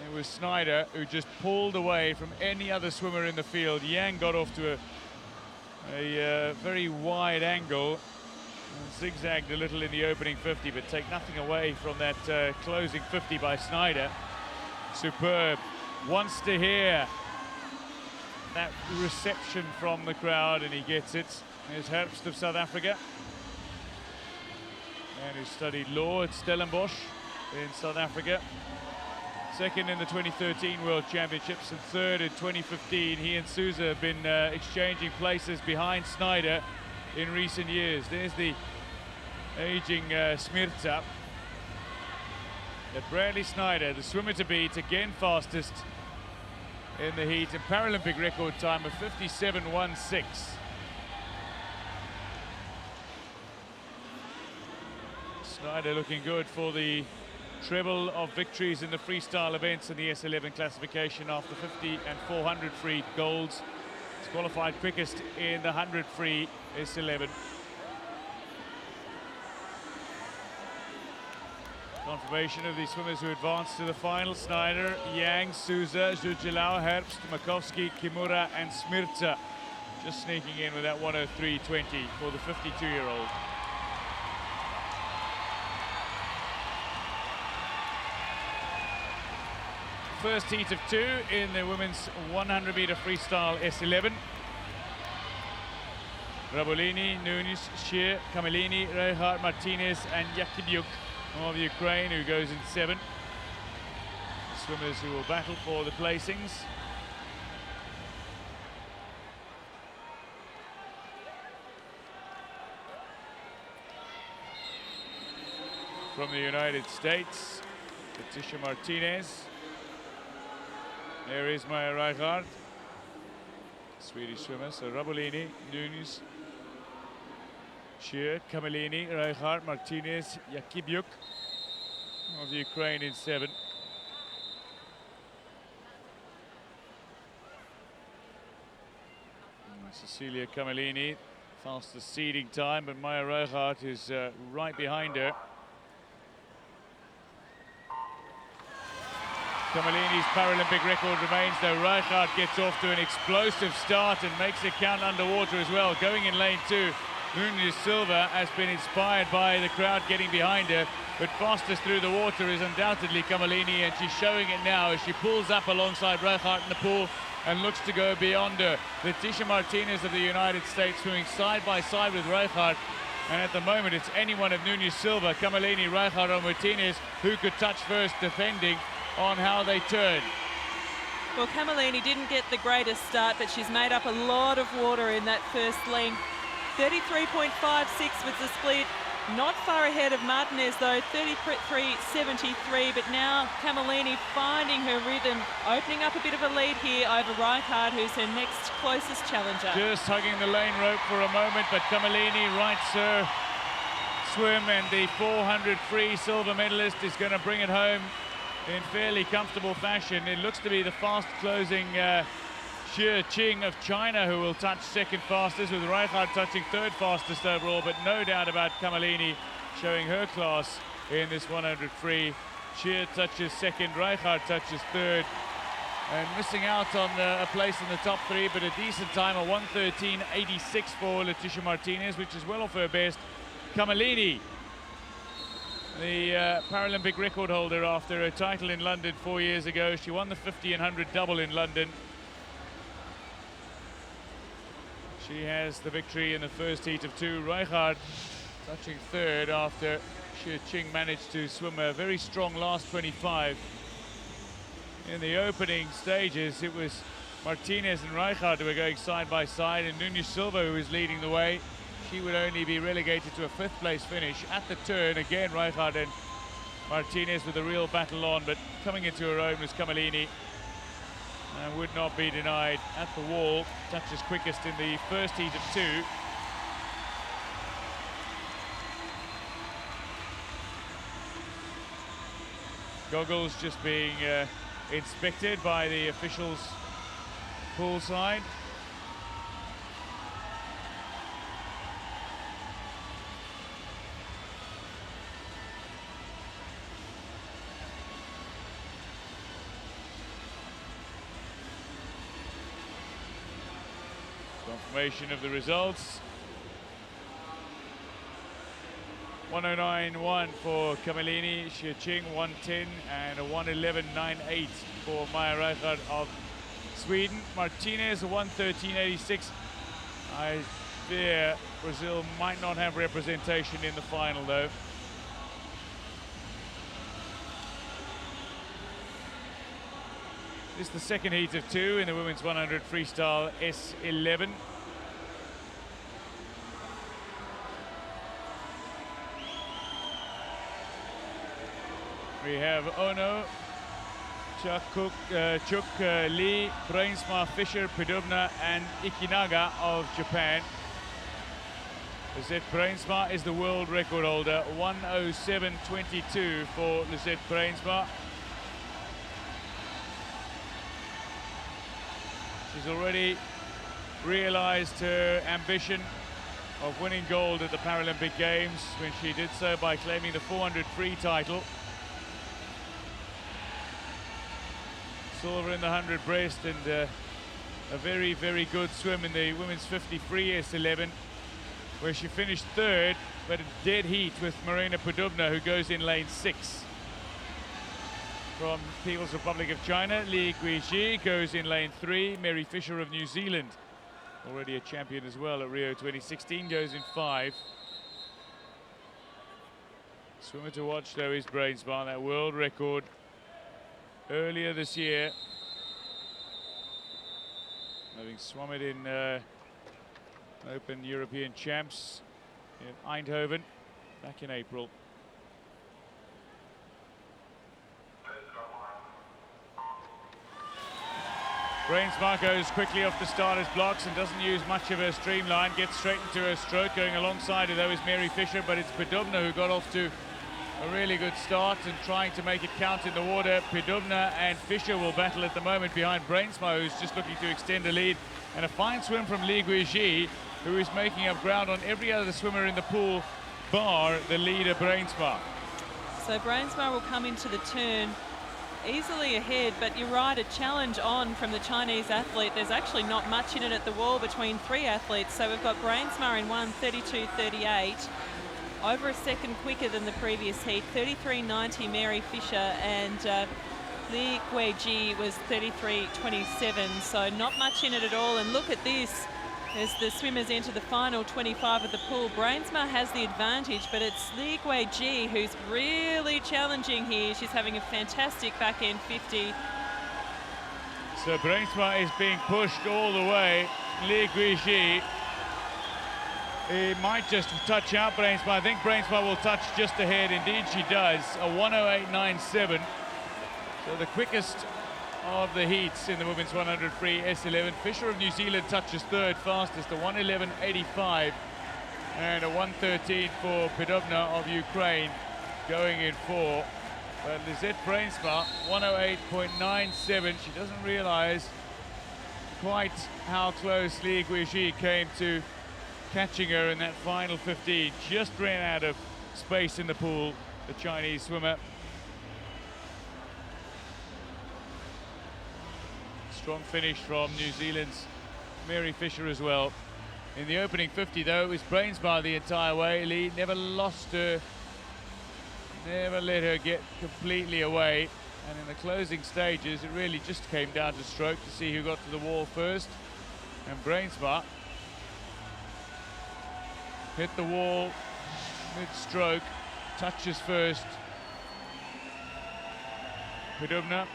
it was Snyder who just pulled away from any other swimmer in the field. Yang got off to a very wide angle and zigzagged a little in the opening 50, but take nothing away from that closing 50 by Snyder. Superb. Wants to hear that reception from the crowd, and he gets it. Here's Herbst of South Africa, and who studied law at Stellenbosch in South Africa. Second in the 2013 World Championships and third in 2015. He and Souza have been exchanging places behind Snyder in recent years. There's the aging Smirta. But Bradley Snyder, the swimmer to beat, again fastest in the heat, and Paralympic record time of 57.16. Snyder looking good for the treble of victories in the freestyle events in the S11 classification after 50 and 400 free golds. He's qualified quickest in the 100 free S11. Confirmation of the swimmers who advanced to the final: Snyder, Yang, Souza, Zhujilao, Herbst, Makovsky, Kimura and Smirta. Just sneaking in with that 103.20 for the 52-year-old. First heat of two in the women's 100-meter freestyle S11. Rabolini, Nunes, Shear, Kamilini, Reinhard, Martinez and Yakibyuk of Ukraine, who goes in 7. Swimmers who will battle for the placings. From the United States, Leticia Martinez. There is Maya Reichardt, Swedish swimmer. So Rabolini, Nunes, Shear, Kamilini, Reichardt, Martinez, Yakibyuk of Ukraine in 7. Cecilia Kamilini, fastest seeding time, but Maya Reichardt is right behind her. Kamilini's Paralympic record remains, though. Reichardt gets off to an explosive start and makes it count underwater as well. Going in lane 2, Nunes Silva has been inspired by the crowd getting behind her, but fastest through the water is undoubtedly Kamilini, and she's showing it now as she pulls up alongside Reichardt in the pool and looks to go beyond her. Leticia Martinez of the United States swimming side by side with Reichardt, and at the moment it's any one of Nunes Silva, Kamilini, Reichardt or Martinez who could touch first, depending on how they turn. Well, Kamilini didn't get the greatest start, but she's made up a lot of water in that first length. 33.56 was the split. Not far ahead of Martinez though, 33.73, but now Kamilini finding her rhythm, opening up a bit of a lead here over Reichardt, who's her next closest challenger. Just hugging the lane rope for a moment, but Kamilini writes her swim, and the 400 free silver medalist is going to bring it home in fairly comfortable fashion. It looks to be the fast closing Xie Qing of China who will touch second fastest, with Reichardt touching third fastest overall, but no doubt about Kamilini showing her class in this 100 free. Xie touches second, Reichardt touches third, and missing out on a place in the top 3, but a decent time, a 1:13.86 for Leticia Martinez, which is well off her best. Kamilini, the Paralympic record holder after her title in London 4 years ago. She won the 50 and 100 double in London. She has the victory in the first heat of 2. Reichardt touching third after Xie Qing managed to swim a very strong last 25. In the opening stages, it was Martinez and Reichardt who were going side by side, and Nunes Silva who was leading the way. She would only be relegated to a 5th place finish. At the turn, again Reichardt and Martinez with a real battle on, but coming into her own was Kamilini, and would not be denied at the wall. Touches quickest in the first heat of 2. Goggles just being inspected by the officials poolside. Confirmation of the results. 109.1 for Kamalini, Xieching 110, and a 111.98 for Maya Reichard of Sweden. Martinez 113.86. I fear Brazil might not have representation in the final though. This is the second heat of two in the women's 100 freestyle S11. We have Ono, Chuk, Lee, Brainsma, Fischer, Pidubna, and Ikinaga of Japan. Lisette Brainsma is the world record holder, 107.22 for Lisette Brainsma. She's already realized her ambition of winning gold at the Paralympic Games when she did so by claiming the 400 free title. Silver in the 100 breast, and a very, very good swim in the women's 50 free S11, where she finished third, but a dead heat with Marina Pudubna, who goes in lane 6. From People's Republic of China, Li Guiji goes in lane 3. Mary Fisher of New Zealand, already a champion as well at Rio 2016, goes in 5. Swimmer to watch though is Brainsma, that world record earlier this year, having swum it in Open European Champs in Eindhoven back in April. Brainsma goes quickly off the starter's blocks and doesn't use much of her streamline, gets straight into her stroke. Going alongside her though is Mary Fisher, but it's Pidubna who got off to a really good start and trying to make it count in the water. Pidubna and Fisher will battle at the moment behind Brainsma, who's just looking to extend a lead. And a fine swim from Li Guiji, who is making up ground on every other swimmer in the pool, bar the leader Brainsma. So Brainsma will come into the turn easily ahead, but you're right, a challenge on from the Chinese athlete. There's actually not much in it at the wall between three athletes. So we've got Brainsma in 1:32.38. Over a second quicker than the previous heat, 33.90 Mary Fisher, and Li Guiji was 33.27, so not much in it at all. And look at this, as the swimmers enter the final 25 of the pool. Brainsma has the advantage, but it's Li Guiji who's really challenging here. She's having a fantastic back end 50. So Brainsma is being pushed all the way. Li Guiji, he might just touch out Brainsma. I think Brainsma will touch just ahead. Indeed she does, a 108.97. So the quickest of the heats in the women's 100 free S11. Fisher of New Zealand touches third fastest, a 111.85. And a 113 for Pidubna of Ukraine going in 4. But Lisette Brainsma, 108.97. She doesn't realize quite how close Li Guiji came to catching her in that final 15. Just ran out of space in the pool, the Chinese swimmer. Strong finish from New Zealand's Mary Fisher as well. In the opening 50 though, it was Brainsma the entire way. Lee never lost her, never let her get completely away. And in the closing stages, it really just came down to stroke to see who got to the wall first. And Brainsma hit the wall mid-stroke, touches first. Pidubna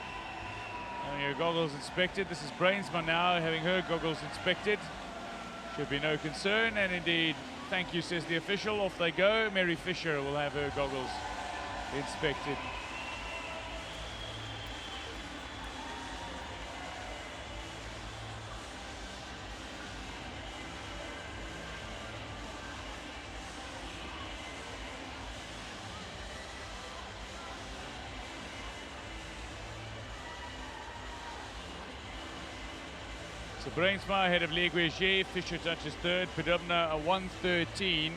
having her goggles inspected. This is Brainsma now having her goggles inspected. Should be no concern, and indeed, thank you, says the official. Off they go. Mary Fisher will have her goggles inspected. So Brainsma ahead of Li Guijie, Fisher touches third, Padubna a 1:13.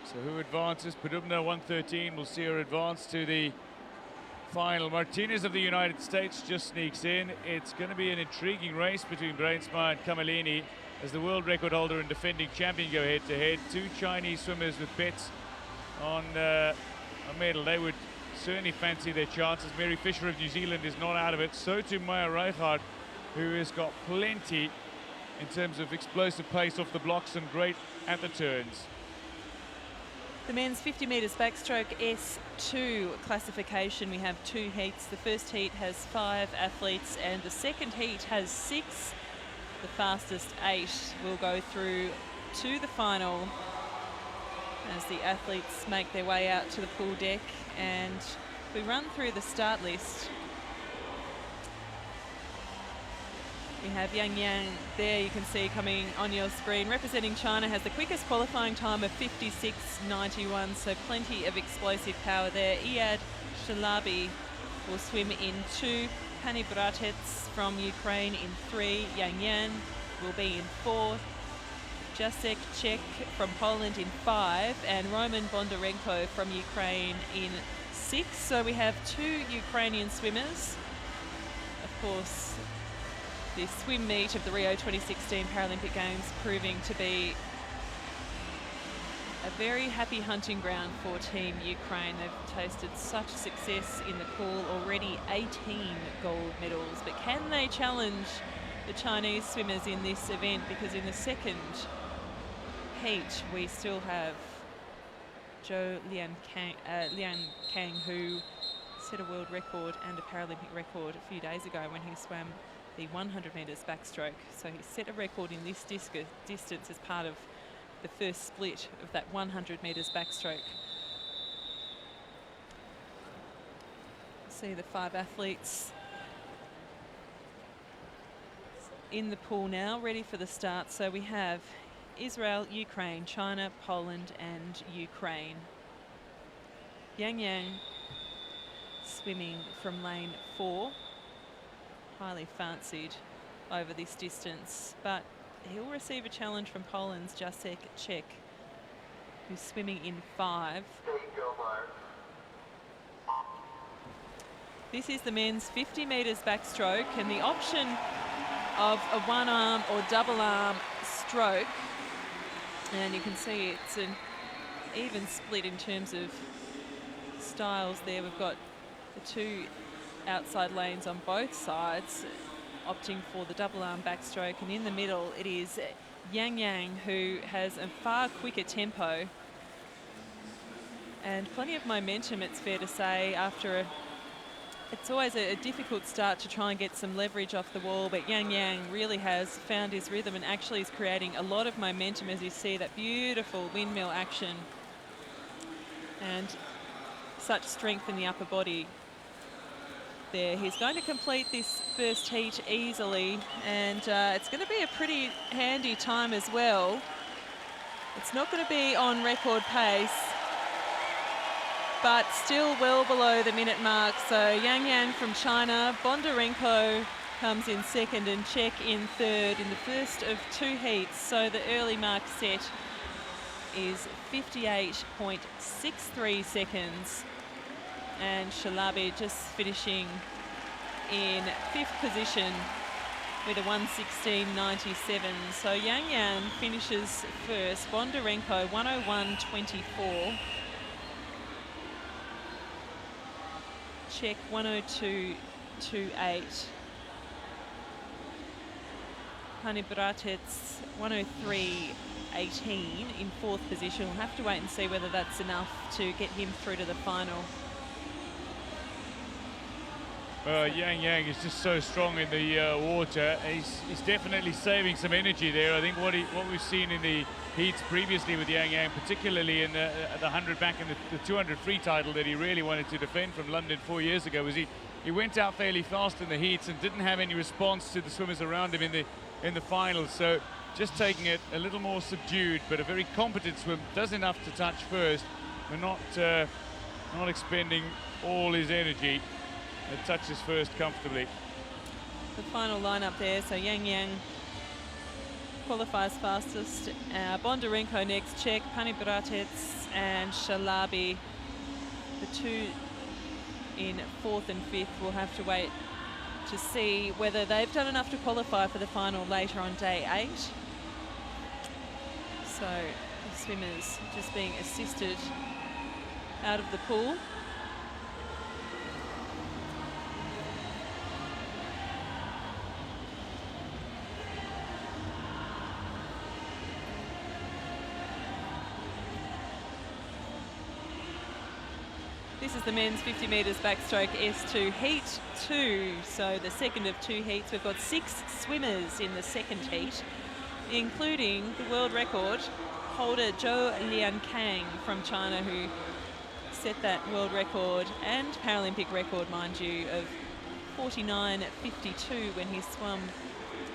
So who advances? Padubna 1:13. We'll see her advance to the final. Martinez of the United States just sneaks in. It's going to be an intriguing race between Brainsma and Kamalini as the world record holder and defending champion go head to head. Two Chinese swimmers with bets on a medal. They would certainly fancy their chances. Mary Fisher of New Zealand is not out of it. So too Maya Reichardt, who has got plenty in terms of explosive pace off the blocks and great at the turns. The men's 50 metres backstroke S2 classification, we have 2 heats. The first heat has 5 athletes and the second heat has 6. The fastest 8 will go through to the final as the athletes make their way out to the pool deck. And we run through the start list. We have Yang there, you can see coming on your screen. Representing China, has the quickest qualifying time of 56.91, so plenty of explosive power there. Iyad Shalabi will swim in 2. Pani Bratets from Ukraine in 3. Yang will be in 4. Jacek Czech from Poland in 5. And Roman Bondarenko from Ukraine in 6. So we have 2 Ukrainian swimmers. Of course, the swim meet of the Rio 2016 Paralympic Games proving to be a very happy hunting ground for Team Ukraine. They've tasted such success in the pool already, 18 gold medals. But can they challenge the Chinese swimmers in this event? Because in the second heat, we still have Zhou Liankang, who set a world record and a Paralympic record a few days ago when he swam the 100 metres backstroke. So he set a record in this distance as part of the first split of that 100 metres backstroke. See the 5 athletes in the pool now, ready for the start. So we have Israel, Ukraine, China, Poland and Ukraine. Yang swimming from lane 4. Highly fancied over this distance, but he'll receive a challenge from Poland's Jacek Czech, who's swimming in 5. This is the men's 50 metres backstroke, and the option of a one-arm or double-arm stroke, and you can see it's an even split in terms of styles there. We've got the 2 outside lanes on both sides opting for the double arm backstroke, and in the middle it is Yang who has a far quicker tempo and plenty of momentum, it's fair to say, after it's always a difficult start to try and get some leverage off the wall, but Yang really has found his rhythm and actually is creating a lot of momentum, as you see that beautiful windmill action and such strength in the upper body there. He's going to complete this first heat easily, and it's going to be a pretty handy time as well. It's not going to be on record pace, but still well below the minute mark. So Yang from China, Bondarenko comes in second and Czech in third in the first of 2 heats. So the early mark set is 58.63 seconds. And Shalabi just finishing in 5th position with a 1:16.97. So Yang finishes first, Bondarenko 1:01.24. Czech 1:02.28. Hani Bratets 1:03.18 in 4th position. We'll have to wait and see whether that's enough to get him through to the final. Yang is just so strong in the water. He's definitely saving some energy there. I think what we've seen in the heats previously with Yang, particularly in the 100 back in the 200 free title that he really wanted to defend from London 4 years ago, was he went out fairly fast in the heats and didn't have any response to the swimmers around him in the finals. So just taking it a little more subdued, but a very competent swim, does enough to touch first, but not expending all his energy. It touches first comfortably. The final lineup there, so Yang qualifies fastest. Bondarenko next, Czech, Panibratec and Shalabi. The two in 4th and 5th will have to wait to see whether they've done enough to qualify for the final later on day 8. So the swimmers just being assisted out of the pool. This is the men's 50 metres backstroke S2 heat 2. So the second of 2 heats. We've got 6 swimmers in the second heat, including the world record holder Zhou Liankang from China, who set that world record and Paralympic record, mind you, of 49.52 when he swum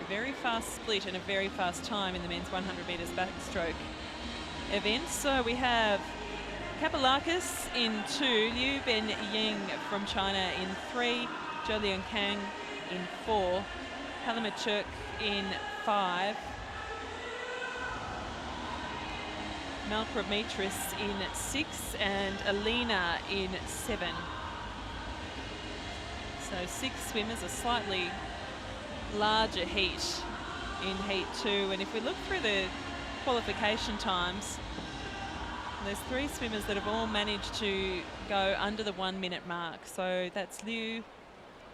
a very fast split and a very fast time in the men's 100 metres backstroke event. So we have Kapalakis in 2, Liu Benying from China in 3, Zhou Liankang in 4, Palamachuk in 5, Malprometris in 6, and Alina in 7. So 6 swimmers, a slightly larger heat in heat 2. And if we look through the qualification times, there's 3 swimmers that have all managed to go under the 1 minute mark. So that's Liu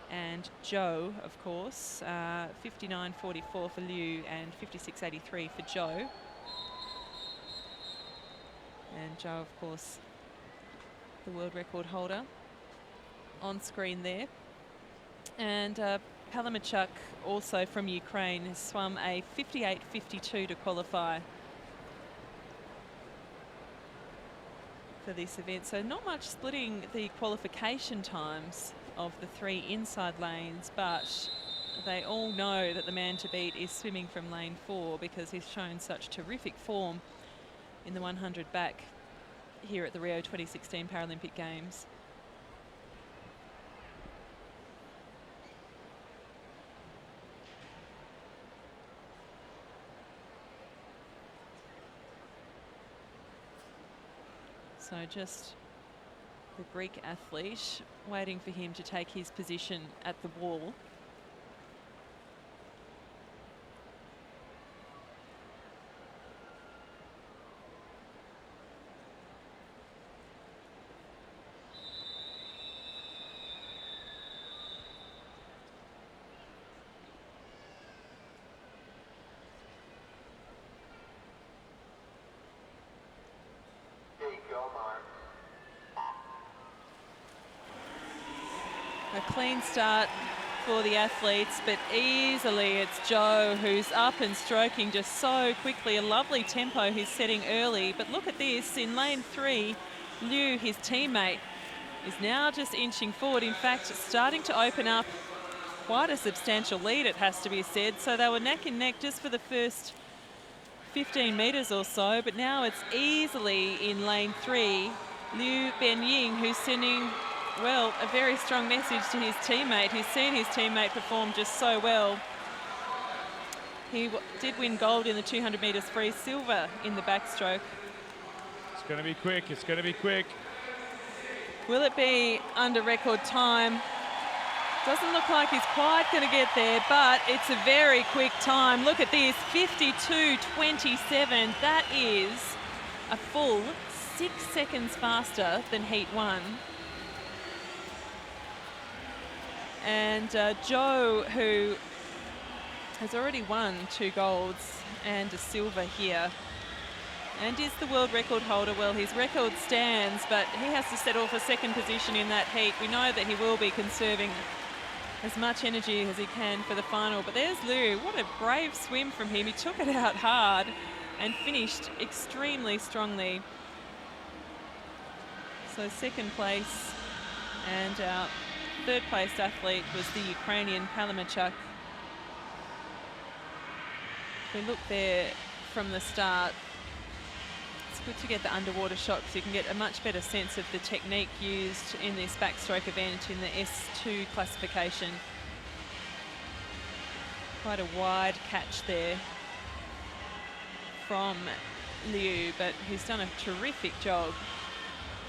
and Zhou, of course. 59.44 for Liu and 56.83 for Zhou. And Zhou, of course, the world record holder on screen there. And Palamachuk, also from Ukraine, has swum a 58.52 to qualify for this event. So not much splitting the qualification times of the 3 inside lanes, but they all know that the man to beat is swimming from lane 4 because he's shown such terrific form in the 100 back here at the Rio 2016 Paralympic Games. So just the Greek athlete waiting for him to take his position at the wall. A clean start for the athletes, but easily it's Zhou who's up and stroking just so quickly. A lovely tempo he's setting early, but look at this. In lane 3, Liu, his teammate, is now just inching forward. In fact, starting to open up quite a substantial lead, it has to be said. So they were neck and neck just for the first 15 metres or so, but now it's easily in lane 3, Liu Benying, who's sending, well, a very strong message to his teammate. He's seen his teammate perform just so well. He did win gold in the 200 metres free, silver in the backstroke. It's going to be quick, it's going to be quick. Will it be under record time? Doesn't look like he's quite going to get there, but it's a very quick time. Look at this, 52.27. That is a full 6 seconds faster than heat 1. And Zhou, who has already won 2 golds and a silver here, and is the world record holder. Well, his record stands, but he has to settle for second position in that heat. We know that he will be conserving as much energy as he can for the final. But there's Liu. What a brave swim from him. He took it out hard and finished extremely strongly. So second place, and our third place athlete was the Ukrainian Palamachuk. If we look there from the start, It's good to get the underwater shot so you can get a much better sense of the technique used in this backstroke event in the S2 classification. Quite a wide catch there from Liu, but he's done a terrific job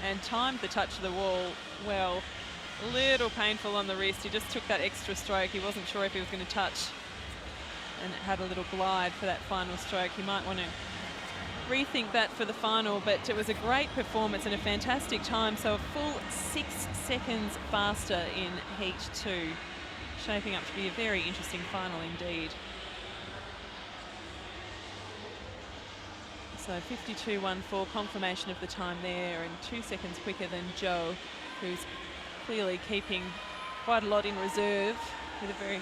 and timed the touch of the wall well. A little painful on the wrist. He just took that extra stroke. He wasn't sure if he was going to touch and had a little glide for that final stroke. He might want to rethink that for the final, but it was a great performance and a fantastic time. So a full 6 seconds faster in Heat 2. Shaping up to be a very interesting final indeed. So 52.14, confirmation of the time there, and 2 seconds quicker than Zhou, who's clearly keeping quite a lot in reserve with a very...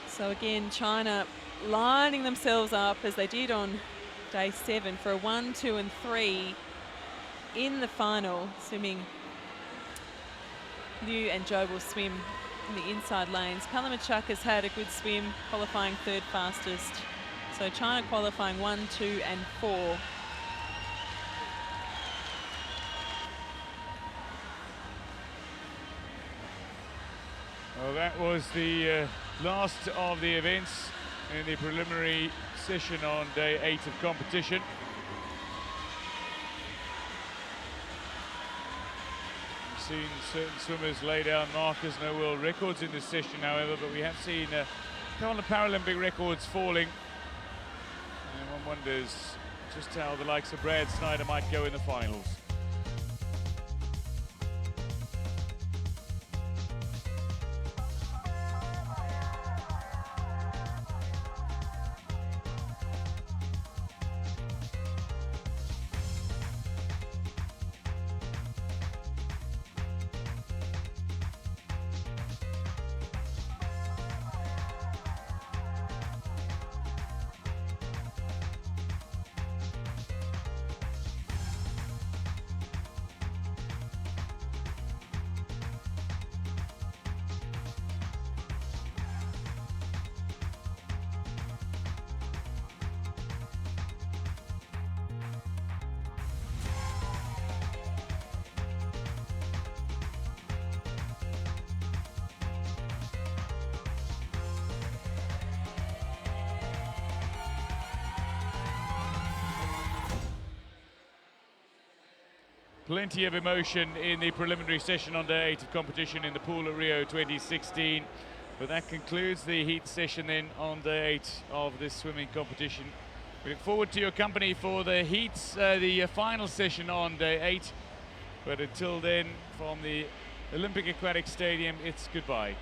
So again, China lining themselves up as they did on day 7 for a 1, 2 and 3 in the final, swimming. Liu and Zhou will swim in the inside lanes. Palamachuk has had a good swim, qualifying 3rd fastest. So China qualifying 1, 2 and 4. Well, that was the last of the events in the preliminary session on day 8 of competition. We've seen certain swimmers lay down markers, no world records in this session, however, but we have seen a couple of Paralympic records falling. And one wonders just how the likes of Brad Snyder might go in the finals. Plenty of emotion in the preliminary session on day 8 of competition in the pool at Rio 2016. But that concludes the heat session then on day 8 of this swimming competition. We look forward to your company for the heats, the final session on day 8. But until then, from the Olympic Aquatic Stadium, it's goodbye.